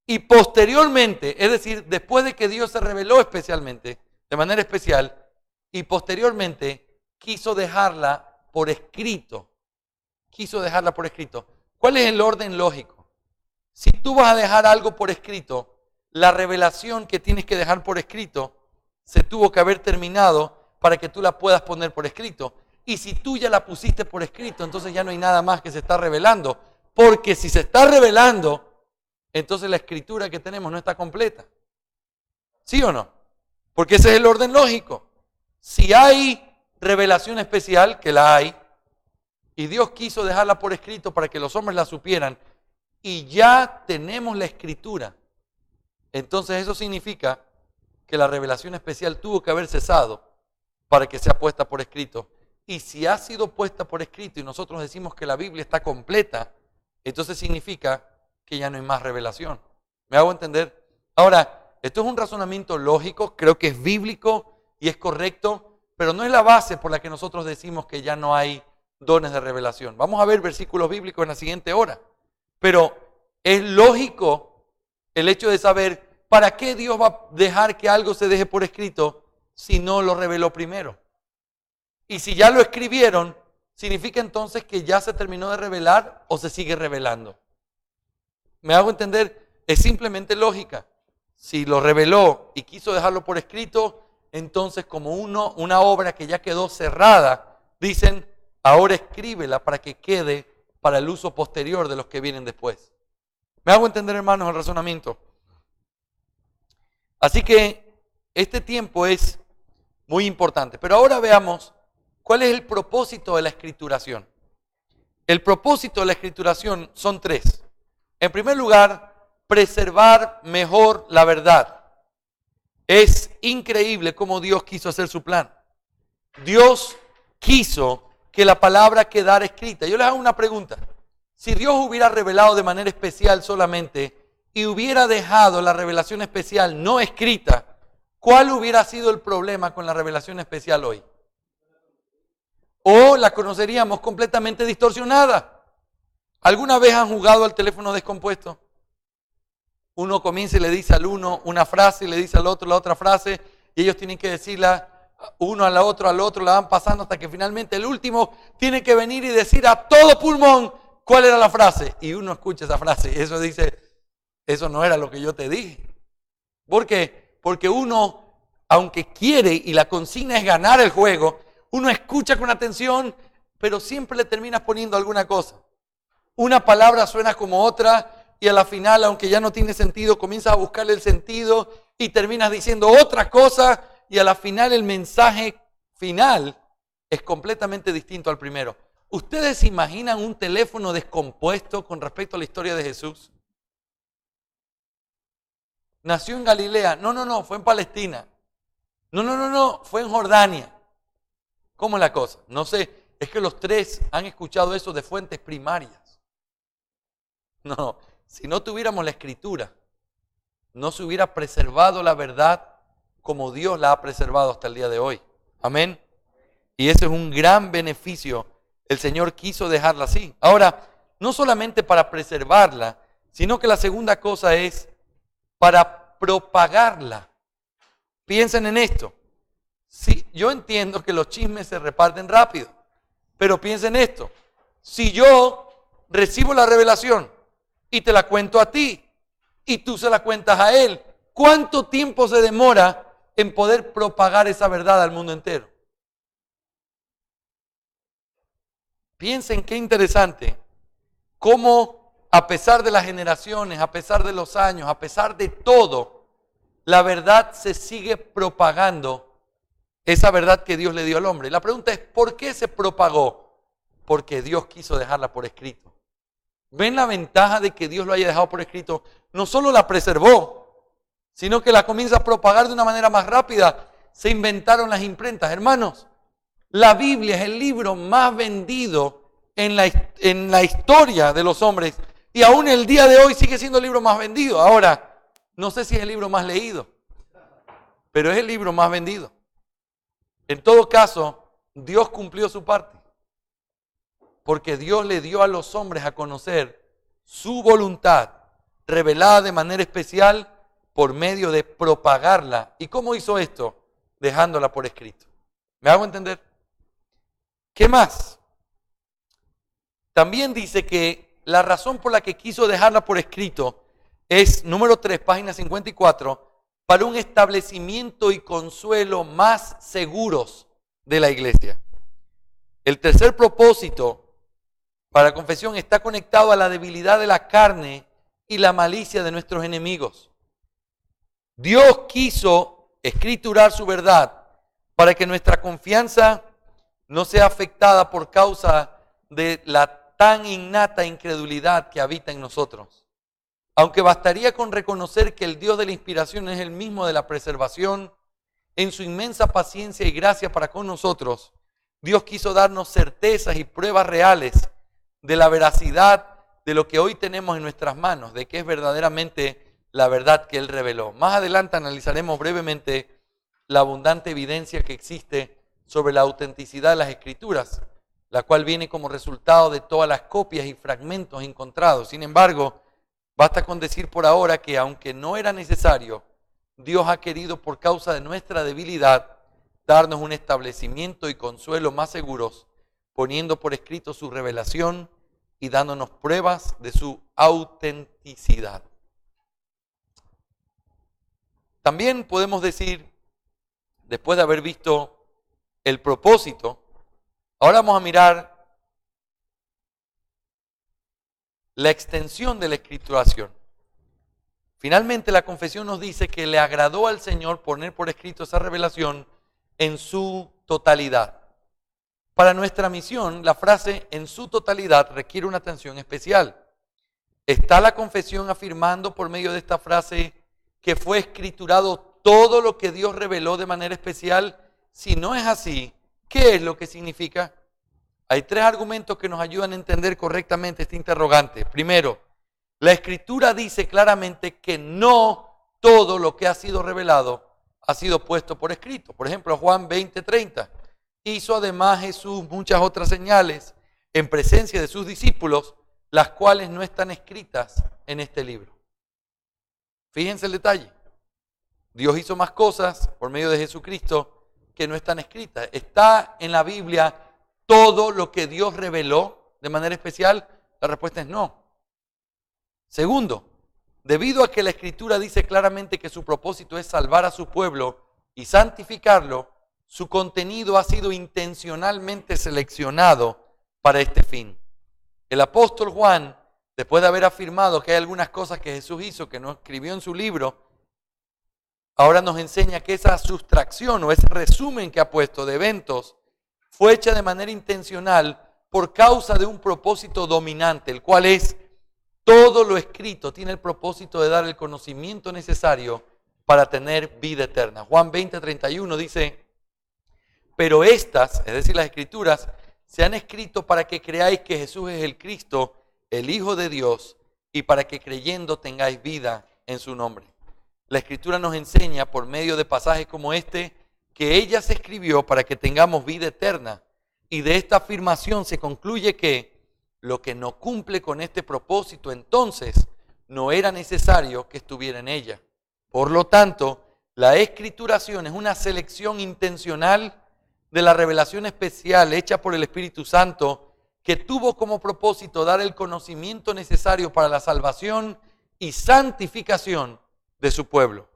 y posteriormente, es decir, después de que Dios se reveló especialmente, de manera especial, y posteriormente quiso dejarla por escrito. quiso dejarla por escrito. ¿Cuál es el orden lógico? Si tú vas a dejar algo por escrito, la revelación que tienes que dejar por escrito se tuvo que haber terminado para que tú la puedas poner por escrito. Y si tú ya la pusiste por escrito, entonces ya no hay nada más que se está revelando. Porque si se está revelando, entonces la escritura que tenemos no está completa. ¿Sí o no? Porque ese es el orden lógico. Si hay revelación especial, que la hay, y Dios quiso dejarla por escrito para que los hombres la supieran, y ya tenemos la escritura, entonces eso significa que la revelación especial tuvo que haber cesado para que sea puesta por escrito. Y si ha sido puesta por escrito y nosotros decimos que la Biblia está completa, entonces significa que ya no hay más revelación. ¿Me hago entender? Ahora, esto es un razonamiento lógico, creo que es bíblico y es correcto, pero no es la base por la que nosotros decimos que ya no hay dones de revelación. Vamos a ver versículos bíblicos en la siguiente hora. Pero es lógico el hecho de saber para qué Dios va a dejar que algo se deje por escrito si no lo reveló primero. Y si ya lo escribieron, ¿significa entonces que ya se terminó de revelar o se sigue revelando? ¿Me hago entender? Es simplemente lógica. Si lo reveló y quiso dejarlo por escrito, entonces como una obra que ya quedó cerrada, dicen, ahora escríbela para que quede para el uso posterior de los que vienen después. ¿Me hago entender, hermanos, el razonamiento? Así que este tiempo es muy importante. Pero ahora veamos cuál es el propósito de la escrituración. El propósito de la escrituración son tres. En primer lugar, preservar mejor la verdad. Es increíble cómo Dios quiso hacer su plan. Dios quiso que la palabra quedara escrita. Yo les hago una pregunta. Si Dios hubiera revelado de manera especial solamente y hubiera dejado la revelación especial no escrita, ¿cuál hubiera sido el problema con la revelación especial hoy? O la conoceríamos completamente distorsionada. ¿Alguna vez han jugado al teléfono descompuesto? Uno comienza y le dice al uno una frase y le dice al otro la otra frase y ellos tienen que decirla uno al otro, la van pasando hasta que finalmente el último tiene que venir y decir a todo pulmón cuál era la frase. Y uno escucha esa frase y eso dice, eso no era lo que yo te dije. ¿Por qué? Porque uno, aunque quiere y la consigna es ganar el juego, uno escucha con atención, pero siempre le terminas poniendo alguna cosa. Una palabra suena como otra y a la final, aunque ya no tiene sentido, comienzas a buscarle el sentido y terminas diciendo otra cosa y a la final el mensaje final es completamente distinto al primero. ¿Ustedes se imaginan un teléfono descompuesto con respecto a la historia de Jesús? Nació en Galilea. No, fue en Palestina. No, fue en Jordania. ¿Cómo es la cosa? No sé, es que los tres han escuchado eso de fuentes primarias. No, si no tuviéramos la escritura, no se hubiera preservado la verdad como Dios la ha preservado hasta el día de hoy. Amén. Y ese es un gran beneficio. El Señor quiso dejarla así. Ahora, no solamente para preservarla, sino que la segunda cosa es para propagarla. Piensen en esto. Sí, yo entiendo que los chismes se reparten rápido, pero piensen esto. Si yo recibo la revelación y te la cuento a ti y tú se la cuentas a él, ¿cuánto tiempo se demora en poder propagar esa verdad al mundo entero? Piensen qué interesante, cómo a pesar de las generaciones, a pesar de los años, a pesar de todo, la verdad se sigue propagando, esa verdad que Dios le dio al hombre. La pregunta es, ¿por qué se propagó? Porque Dios quiso dejarla por escrito. ¿Ven la ventaja de que Dios lo haya dejado por escrito? No solo la preservó, sino que la comienza a propagar de una manera más rápida. Se inventaron las imprentas. Hermanos, la Biblia es el libro más vendido en la historia de los hombres. Y aún el día de hoy sigue siendo el libro más vendido. Ahora, no sé si es el libro más leído, pero es el libro más vendido. En todo caso, Dios cumplió su parte. Porque Dios le dio a los hombres a conocer su voluntad, revelada de manera especial por medio de propagarla. ¿Y cómo hizo esto? Dejándola por escrito. ¿Me hago entender? ¿Qué más? También dice que la razón por la que quiso dejarla por escrito es, número 3, página 54, para un establecimiento y consuelo más seguros de la iglesia. El tercer propósito para la confesión está conectado a la debilidad de la carne y la malicia de nuestros enemigos. Dios quiso escriturar su verdad para que nuestra confianza no sea afectada por causa de la tan innata incredulidad que habita en nosotros. Aunque bastaría con reconocer que el Dios de la inspiración es el mismo de la preservación, en su inmensa paciencia y gracia para con nosotros, Dios quiso darnos certezas y pruebas reales de la veracidad de lo que hoy tenemos en nuestras manos, de que es verdaderamente la verdad que Él reveló. Más adelante analizaremos brevemente la abundante evidencia que existe sobre la autenticidad de las Escrituras, la cual viene como resultado de todas las copias y fragmentos encontrados. Sin embargo, basta con decir por ahora que aunque no era necesario, Dios ha querido por causa de nuestra debilidad darnos un establecimiento y consuelo más seguros, poniendo por escrito su revelación y dándonos pruebas de su autenticidad. También podemos decir, después de haber visto el propósito, ahora vamos a mirar la extensión de la escrituración. Finalmente, la confesión nos dice que le agradó al Señor poner por escrito esa revelación en su totalidad. Para nuestra misión, la frase en su totalidad requiere una atención especial. ¿Está la confesión afirmando por medio de esta frase que fue escriturado todo lo que Dios reveló de manera especial? Si no es así, ¿qué es lo que significa? Hay 3 argumentos que nos ayudan a entender correctamente este interrogante. Primero, la Escritura dice claramente que no todo lo que ha sido revelado ha sido puesto por escrito. Por ejemplo, Juan 20:30. Hizo además Jesús muchas otras señales en presencia de sus discípulos, las cuales no están escritas en este libro. Fíjense el detalle. Dios hizo más cosas por medio de Jesucristo que no están escritas. ¿Está en la Biblia todo lo que Dios reveló de manera especial? La respuesta es no. Segundo, debido a que la Escritura dice claramente que su propósito es salvar a su pueblo y santificarlo, su contenido ha sido intencionalmente seleccionado para este fin. El apóstol Juan, después de haber afirmado que hay algunas cosas que Jesús hizo que no escribió en su libro, ahora nos enseña que esa sustracción o ese resumen que ha puesto de eventos fue hecha de manera intencional por causa de un propósito dominante, el cual es todo lo escrito tiene el propósito de dar el conocimiento necesario para tener vida eterna. Juan 20:31 dice, pero estas, es decir, las Escrituras, se han escrito para que creáis que Jesús es el Cristo, el Hijo de Dios, y para que creyendo tengáis vida en su nombre. La Escritura nos enseña por medio de pasajes como este que ella se escribió para que tengamos vida eterna. Y de esta afirmación se concluye que lo que no cumple con este propósito entonces no era necesario que estuviera en ella. Por lo tanto, la escrituración es una selección intencional de la revelación especial hecha por el Espíritu Santo que tuvo como propósito dar el conocimiento necesario para la salvación y santificación de su pueblo.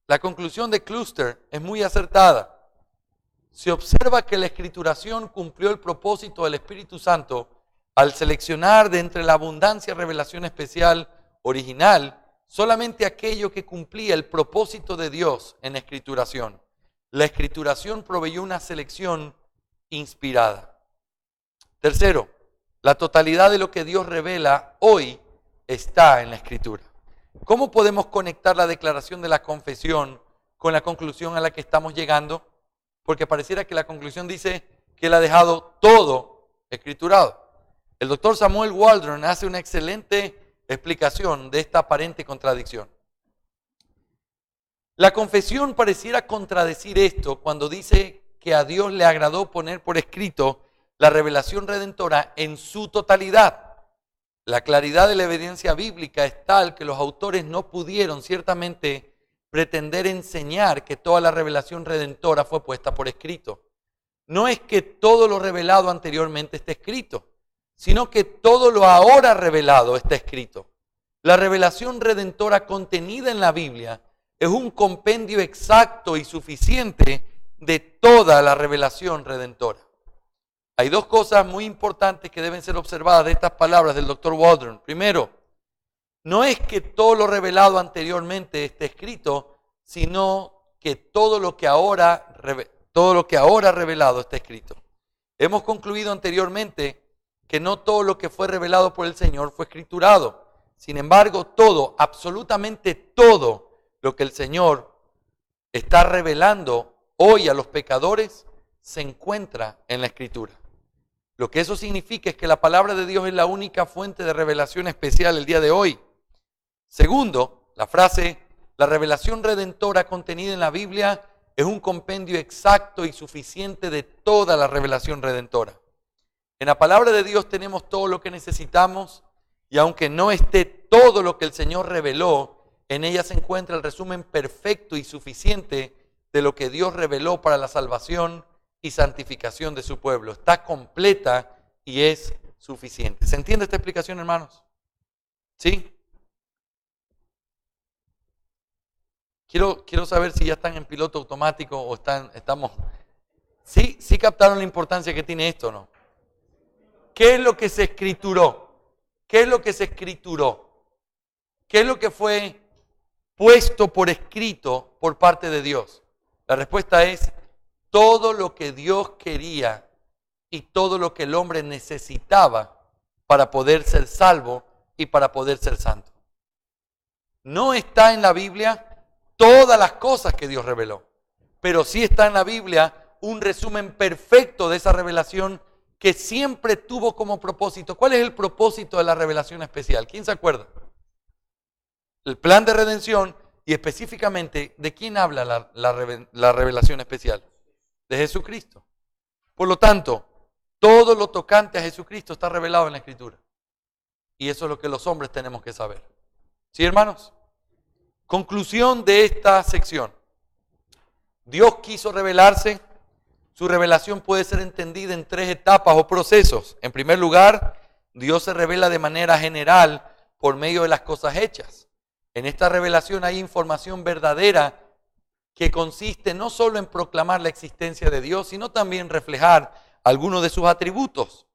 La conclusión de Cluster es muy acertada. Se observa que la escrituración cumplió el propósito del Espíritu Santo al seleccionar de entre la abundancia revelación especial original solamente aquello que cumplía el propósito de Dios en la escrituración. La escrituración proveyó una selección inspirada. Tercero, la totalidad de lo que Dios revela hoy está en la Escritura. ¿Cómo podemos conectar la declaración de la confesión con la conclusión a la que estamos llegando? Porque pareciera que la conclusión dice que Él ha dejado todo escriturado. El doctor Samuel Waldron hace una excelente explicación de esta aparente contradicción. La confesión pareciera contradecir esto cuando dice que a Dios le agradó poner por escrito la revelación redentora en su totalidad. La claridad de la evidencia bíblica es tal que los autores no pudieron ciertamente pretender enseñar que toda la revelación redentora fue puesta por escrito. No es que todo lo revelado anteriormente esté escrito, sino que todo lo ahora revelado está escrito. La revelación redentora contenida en la Biblia es un compendio exacto y suficiente de toda la revelación redentora. Hay dos cosas muy importantes que deben ser observadas de estas palabras del Dr. Waldron. Primero, no es que todo lo revelado anteriormente esté escrito, sino que todo lo que ahora revelado está escrito. Hemos concluido anteriormente que no todo lo que fue revelado por el Señor fue escriturado. Sin embargo, todo, absolutamente todo lo que el Señor está revelando hoy a los pecadores se encuentra en la Escritura. Lo que eso significa es que la palabra de Dios es la única fuente de revelación especial el día de hoy. Segundo, la frase, la revelación redentora contenida en la Biblia es un compendio exacto y suficiente de toda la revelación redentora. En la palabra de Dios tenemos todo lo que necesitamos y aunque no esté todo lo que el Señor reveló, en ella se encuentra el resumen perfecto y suficiente de lo que Dios reveló para la salvación y santificación de su pueblo. Está completa y es suficiente. ¿Se entiende esta explicación, hermanos? ¿Sí? Quiero saber si ya están en piloto automático o estamos... ¿Sí captaron la importancia que tiene esto o no? ¿Qué es lo que se escrituró? ¿Qué es lo que se escrituró? ¿Qué es lo que fue puesto por escrito por parte de Dios? La respuesta es todo lo que Dios quería y todo lo que el hombre necesitaba para poder ser salvo y para poder ser santo. No está en la Biblia todas las cosas que Dios reveló, pero sí está en la Biblia un resumen perfecto de esa revelación que siempre tuvo como propósito. ¿Cuál es el propósito de la revelación especial? ¿Quién se acuerda? El plan de redención y específicamente, ¿de quién habla la revelación especial? De Jesucristo. Por lo tanto, todo lo tocante a Jesucristo está revelado en la Escritura. Y eso es lo que los hombres tenemos que saber. ¿Sí, hermanos? Conclusión de esta sección. Dios quiso revelarse. Su revelación puede ser entendida en tres etapas o procesos. En primer lugar, Dios se revela de manera general por medio de las cosas hechas. En esta revelación hay información verdadera que consiste no solo en proclamar la existencia de Dios, sino también reflejar algunos de sus atributos.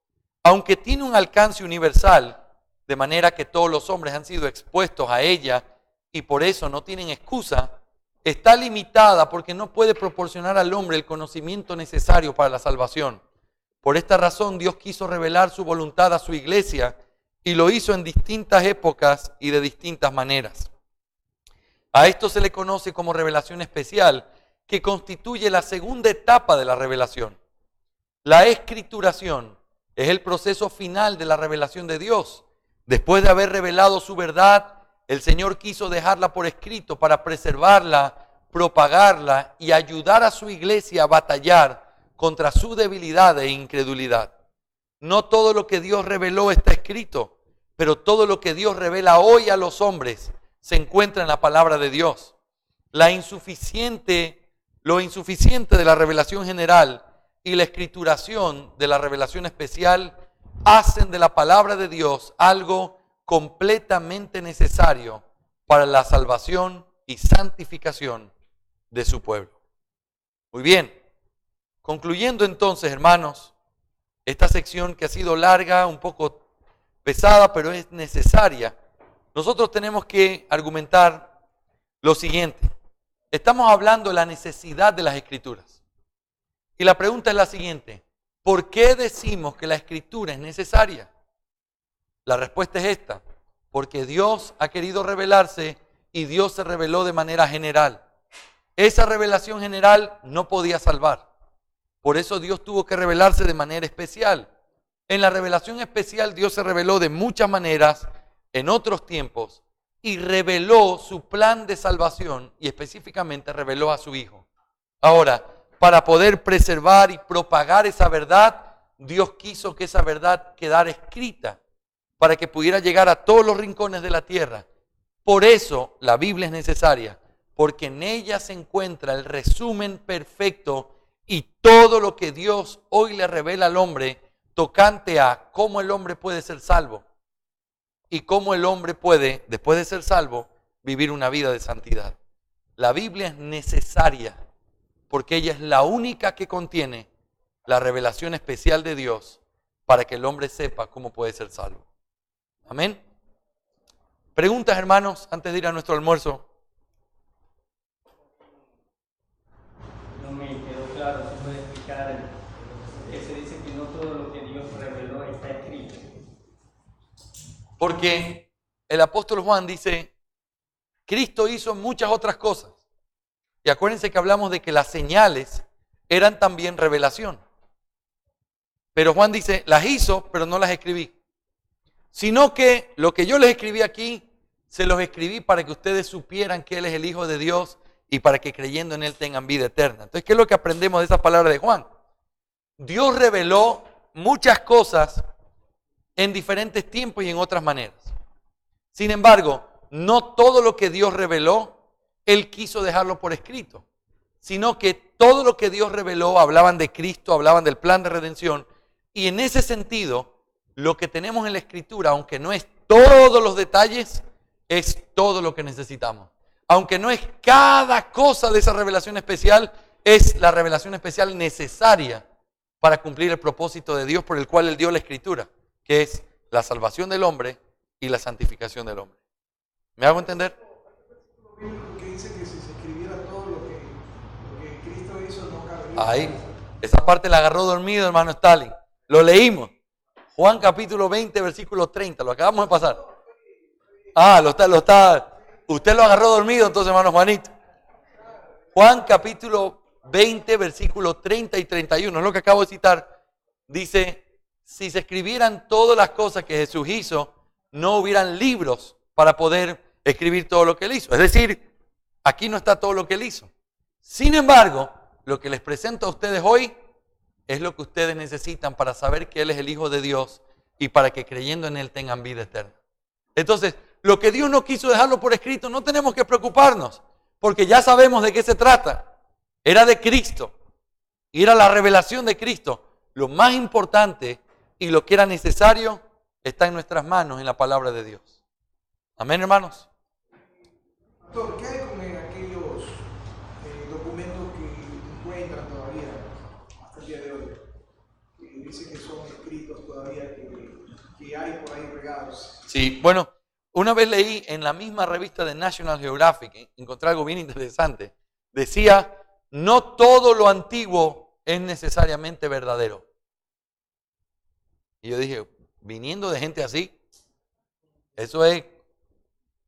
Aunque tiene un alcance universal, de manera que todos los hombres han sido expuestos a ella y por eso no tienen excusa, está limitada porque no puede proporcionar al hombre el conocimiento necesario para la salvación. Por esta razón Dios quiso revelar su voluntad a su iglesia y lo hizo en distintas épocas y de distintas maneras. A esto se le conoce como revelación especial, que constituye la segunda etapa de la revelación. La escrituración es el proceso final de la revelación de Dios. Después de haber revelado su verdad, el Señor quiso dejarla por escrito para preservarla, propagarla y ayudar a su iglesia a batallar contra su debilidad e incredulidad. No todo lo que Dios reveló está escrito, pero todo lo que Dios revela hoy a los hombres se encuentra en la palabra de Dios. Lo insuficiente de la revelación general y la escrituración de la revelación especial hacen de la palabra de Dios algo completamente necesario para la salvación y santificación de su pueblo. Muy bien, concluyendo entonces, hermanos, esta sección que ha sido larga, un poco pesada, pero es necesaria, nosotros tenemos que argumentar lo siguiente. Estamos hablando de la necesidad de las Escrituras. Y la pregunta es la siguiente: ¿por qué decimos que la Escritura es necesaria? La respuesta es esta: porque Dios ha querido revelarse y Dios se reveló de manera general. Esa revelación general no podía salvar. Por eso Dios tuvo que revelarse de manera especial. En la revelación especial Dios se reveló de muchas maneras en otros tiempos y reveló su plan de salvación y específicamente reveló a su Hijo. Ahora, para poder preservar y propagar esa verdad, Dios quiso que esa verdad quedara escrita para que pudiera llegar a todos los rincones de la tierra. Por eso la Biblia es necesaria, porque en ella se encuentra el resumen perfecto y todo lo que Dios hoy le revela al hombre tocante a cómo el hombre puede ser salvo y cómo el hombre puede, después de ser salvo, vivir una vida de santidad. La Biblia es necesaria porque ella es la única que contiene la revelación especial de Dios para que el hombre sepa cómo puede ser salvo. Amén. Preguntas, hermanos, antes de ir a nuestro almuerzo. No me quedó claro, ¿se puede explicar que se dice que no todo lo que Dios reveló está escrito? Porque el apóstol Juan dice, Cristo hizo muchas otras cosas. Y acuérdense que hablamos de que las señales eran también revelación. Pero Juan dice, las hizo, pero no las escribí. Sino que lo que yo les escribí aquí, se los escribí para que ustedes supieran que Él es el Hijo de Dios y para que creyendo en Él tengan vida eterna. Entonces, ¿qué es lo que aprendemos de esas palabras de Juan? Dios reveló muchas cosas en diferentes tiempos y en otras maneras. Sin embargo, no todo lo que Dios reveló, Él quiso dejarlo por escrito, sino que todo lo que Dios reveló hablaban de Cristo, hablaban del plan de redención, y en ese sentido, lo que tenemos en la Escritura, aunque no es todos los detalles, es todo lo que necesitamos. Aunque no es cada cosa de esa revelación especial, es la revelación especial necesaria para cumplir el propósito de Dios por el cual Él dio la Escritura, que es la salvación del hombre y la santificación del hombre. ¿Me hago entender? Que dice que si se escribiera todo lo que Cristo hizo, no cabería. Ahí, esa parte la agarró dormido, hermano Stalin. Lo leímos. Juan capítulo 20, versículo 30. Lo acabamos de pasar. Usted lo agarró dormido entonces, hermano Juanito. Juan capítulo 20, versículo 30 y 31. Es lo que acabo de citar. Dice, si se escribieran todas las cosas que Jesús hizo, no hubieran libros para poder escribir todo lo que Él hizo. Es decir, aquí no está todo lo que Él hizo. Sin embargo, lo que les presento a ustedes hoy es lo que ustedes necesitan para saber que Él es el Hijo de Dios y para que creyendo en Él tengan vida eterna. Entonces, lo que Dios no quiso dejarlo por escrito, no tenemos que preocuparnos, porque ya sabemos de qué se trata. Era de Cristo, y era la revelación de Cristo. Lo más importante y lo que era necesario está en nuestras manos, en la palabra de Dios. Amén, hermanos. Pastor, ¿qué hay con aquellos documentos que encuentran todavía hasta el día de hoy? Dice que son escritos todavía que hay por ahí regados. Sí, bueno, una vez leí en la misma revista de National Geographic, encontré algo bien interesante. Decía, no todo lo antiguo es necesariamente verdadero. Y yo dije, viniendo de gente así, eso es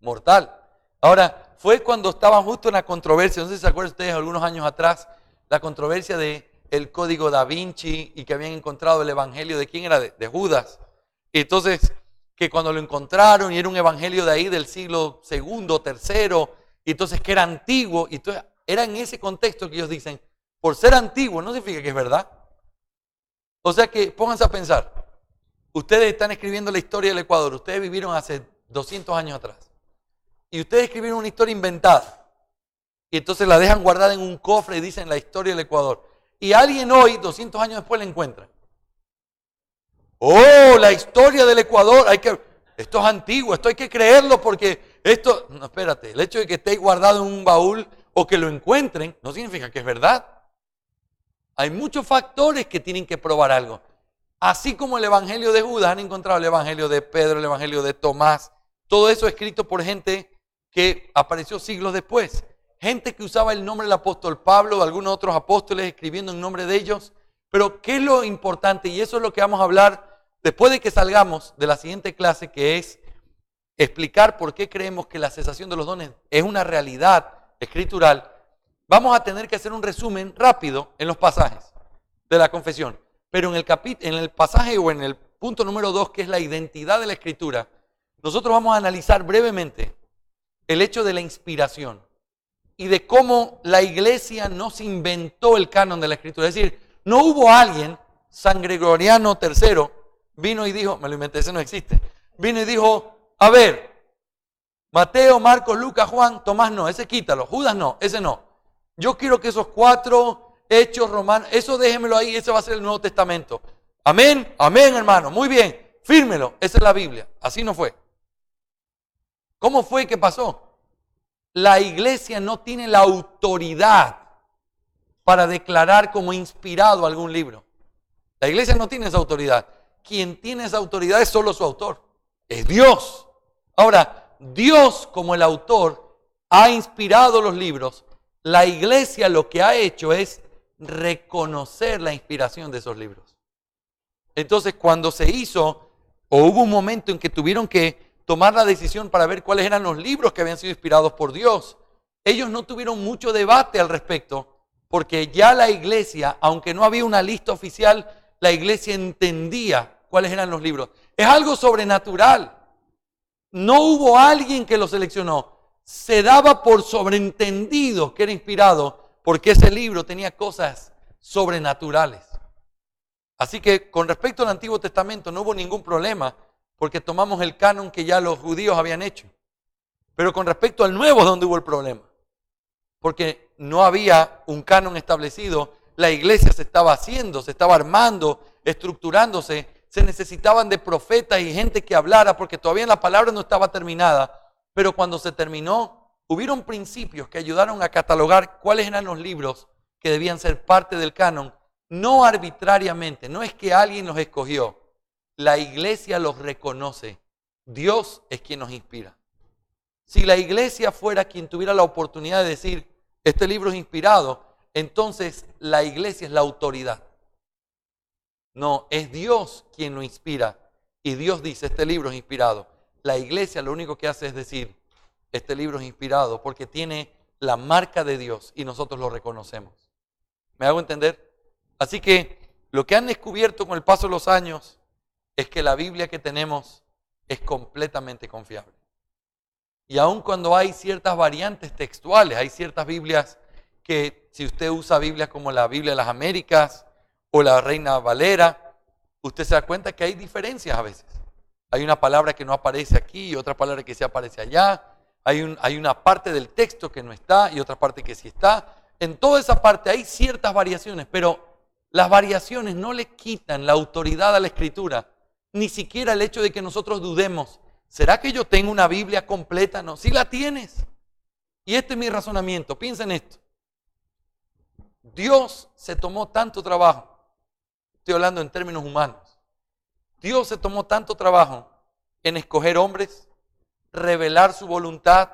mortal. Ahora, fue cuando estaban justo en la controversia, no sé si se acuerdan ustedes algunos años atrás, la controversia de el Código Da Vinci y que habían encontrado el evangelio de quién era, de Judas. Y entonces, que cuando lo encontraron y era un evangelio de ahí del siglo segundo, tercero, y entonces que era antiguo, y entonces era en ese contexto que ellos dicen, por ser antiguo no significa que es verdad. O sea que pónganse a pensar, ustedes están escribiendo la historia del Ecuador, ustedes vivieron hace 200 años atrás, y ustedes escribieron una historia inventada, y entonces la dejan guardada en un cofre y dicen la historia del Ecuador, y alguien hoy, 200 años después, la encuentra. Oh, la historia del Ecuador, esto es antiguo, esto hay que creerlo porque esto, no, espérate, el hecho de que esté guardado en un baúl o que lo encuentren no significa que es verdad. Hay muchos factores que tienen que probar algo. Así como el evangelio de Judas, han encontrado el evangelio de Pedro, el evangelio de Tomás, todo eso escrito por gente que apareció siglos después. Gente que usaba el nombre del apóstol Pablo o algunos otros apóstoles escribiendo en nombre de ellos. Pero ¿qué es lo importante? Y eso es lo que vamos a hablar después de que salgamos de la siguiente clase, que es explicar por qué creemos que la cesación de los dones es una realidad escritural. Vamos a tener que hacer un resumen rápido en los pasajes de la confesión. Pero en el pasaje o en el punto número 2, que es la identidad de la escritura, nosotros vamos a analizar brevemente el hecho de la inspiración y de cómo la iglesia no se inventó el canon de la escritura. Es decir, no hubo alguien, San Gregoriano III, vino y dijo, me lo inventé, ese no existe, vino y dijo, a ver, Mateo, Marcos, Lucas, Juan, Tomás no, ese quítalo, Judas no, ese no. Yo quiero que esos 4 hechos romanos, eso déjemelo ahí, ese va a ser el Nuevo Testamento. Amén, amén, hermano. Muy bien, fírmelo. Esa es la Biblia. Así no fue. ¿Cómo fue que pasó? La iglesia no tiene la autoridad para declarar como inspirado algún libro. La iglesia no tiene esa autoridad. Quien tiene esa autoridad es solo su autor. Es Dios. Ahora, Dios como el autor ha inspirado los libros. La iglesia lo que ha hecho es reconocer la inspiración de esos libros. Entonces, cuando se hizo, o hubo un momento en que tuvieron que tomar la decisión para ver cuáles eran los libros que habían sido inspirados por Dios, ellos no tuvieron mucho debate al respecto, porque ya la iglesia, aunque no había una lista oficial, la iglesia entendía cuáles eran los libros. Es algo sobrenatural. No hubo alguien que lo seleccionó. Se daba por sobreentendido que era inspirado porque ese libro tenía cosas sobrenaturales. Así que con respecto al Antiguo Testamento no hubo ningún problema porque tomamos el canon que ya los judíos habían hecho. Pero con respecto al Nuevo es donde hubo el problema. Porque no había un canon establecido, la iglesia se estaba haciendo, se estaba armando, estructurándose, se necesitaban de profetas y gente que hablara porque todavía la palabra no estaba terminada, pero cuando se terminó, hubieron principios que ayudaron a catalogar cuáles eran los libros que debían ser parte del canon, no arbitrariamente, no es que alguien los escogió, la iglesia los reconoce, Dios es quien nos inspira. Si la iglesia fuera quien tuviera la oportunidad de decir, este libro es inspirado, entonces la iglesia es la autoridad. No, es Dios quien lo inspira. Y Dios dice, este libro es inspirado. La iglesia lo único que hace es decir, este libro es inspirado porque tiene la marca de Dios y nosotros lo reconocemos. ¿Me hago entender? Así que lo que han descubierto con el paso de los años es que la Biblia que tenemos es completamente confiable. Y aun cuando hay ciertas variantes textuales, hay ciertas Biblias que si usted usa Biblias como la Biblia de las Américas o la Reina Valera, usted se da cuenta que hay diferencias a veces. Hay una palabra que no aparece aquí y otra palabra que sí aparece allá. Hay una parte del texto que no está y otra parte que sí está. En toda esa parte hay ciertas variaciones, pero las variaciones no le quitan la autoridad a la Escritura, ni siquiera el hecho de que nosotros dudemos. ¿Será que yo tengo una Biblia completa? No, sí la tienes. Y este es mi razonamiento. Piensa en esto. Dios se tomó tanto trabajo. Estoy hablando en términos humanos. Dios se tomó tanto trabajo en escoger hombres, revelar su voluntad,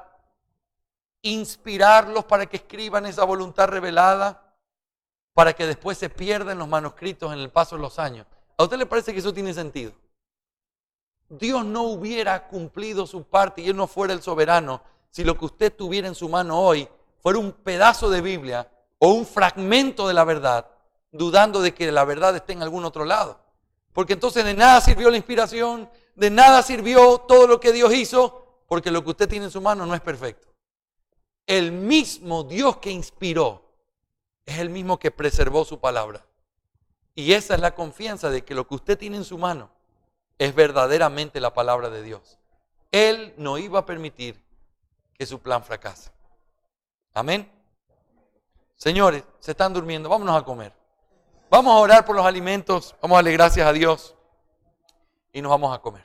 inspirarlos para que escriban esa voluntad revelada, para que después se pierdan los manuscritos en el paso de los años. ¿A usted le parece que eso tiene sentido? Dios no hubiera cumplido su parte y Él no fuera el soberano si lo que usted tuviera en su mano hoy fuera un pedazo de Biblia o un fragmento de la verdad, dudando de que la verdad esté en algún otro lado. Porque entonces de nada sirvió la inspiración, de nada sirvió todo lo que Dios hizo, porque lo que usted tiene en su mano no es perfecto. El mismo Dios que inspiró es el mismo que preservó su palabra. Y esa es la confianza de que lo que usted tiene en su mano es verdaderamente la palabra de Dios. Él no iba a permitir que su plan fracase. Amén. Señores, se están durmiendo, vámonos a comer. Vamos a orar por los alimentos, vamos a darle gracias a Dios y nos vamos a comer.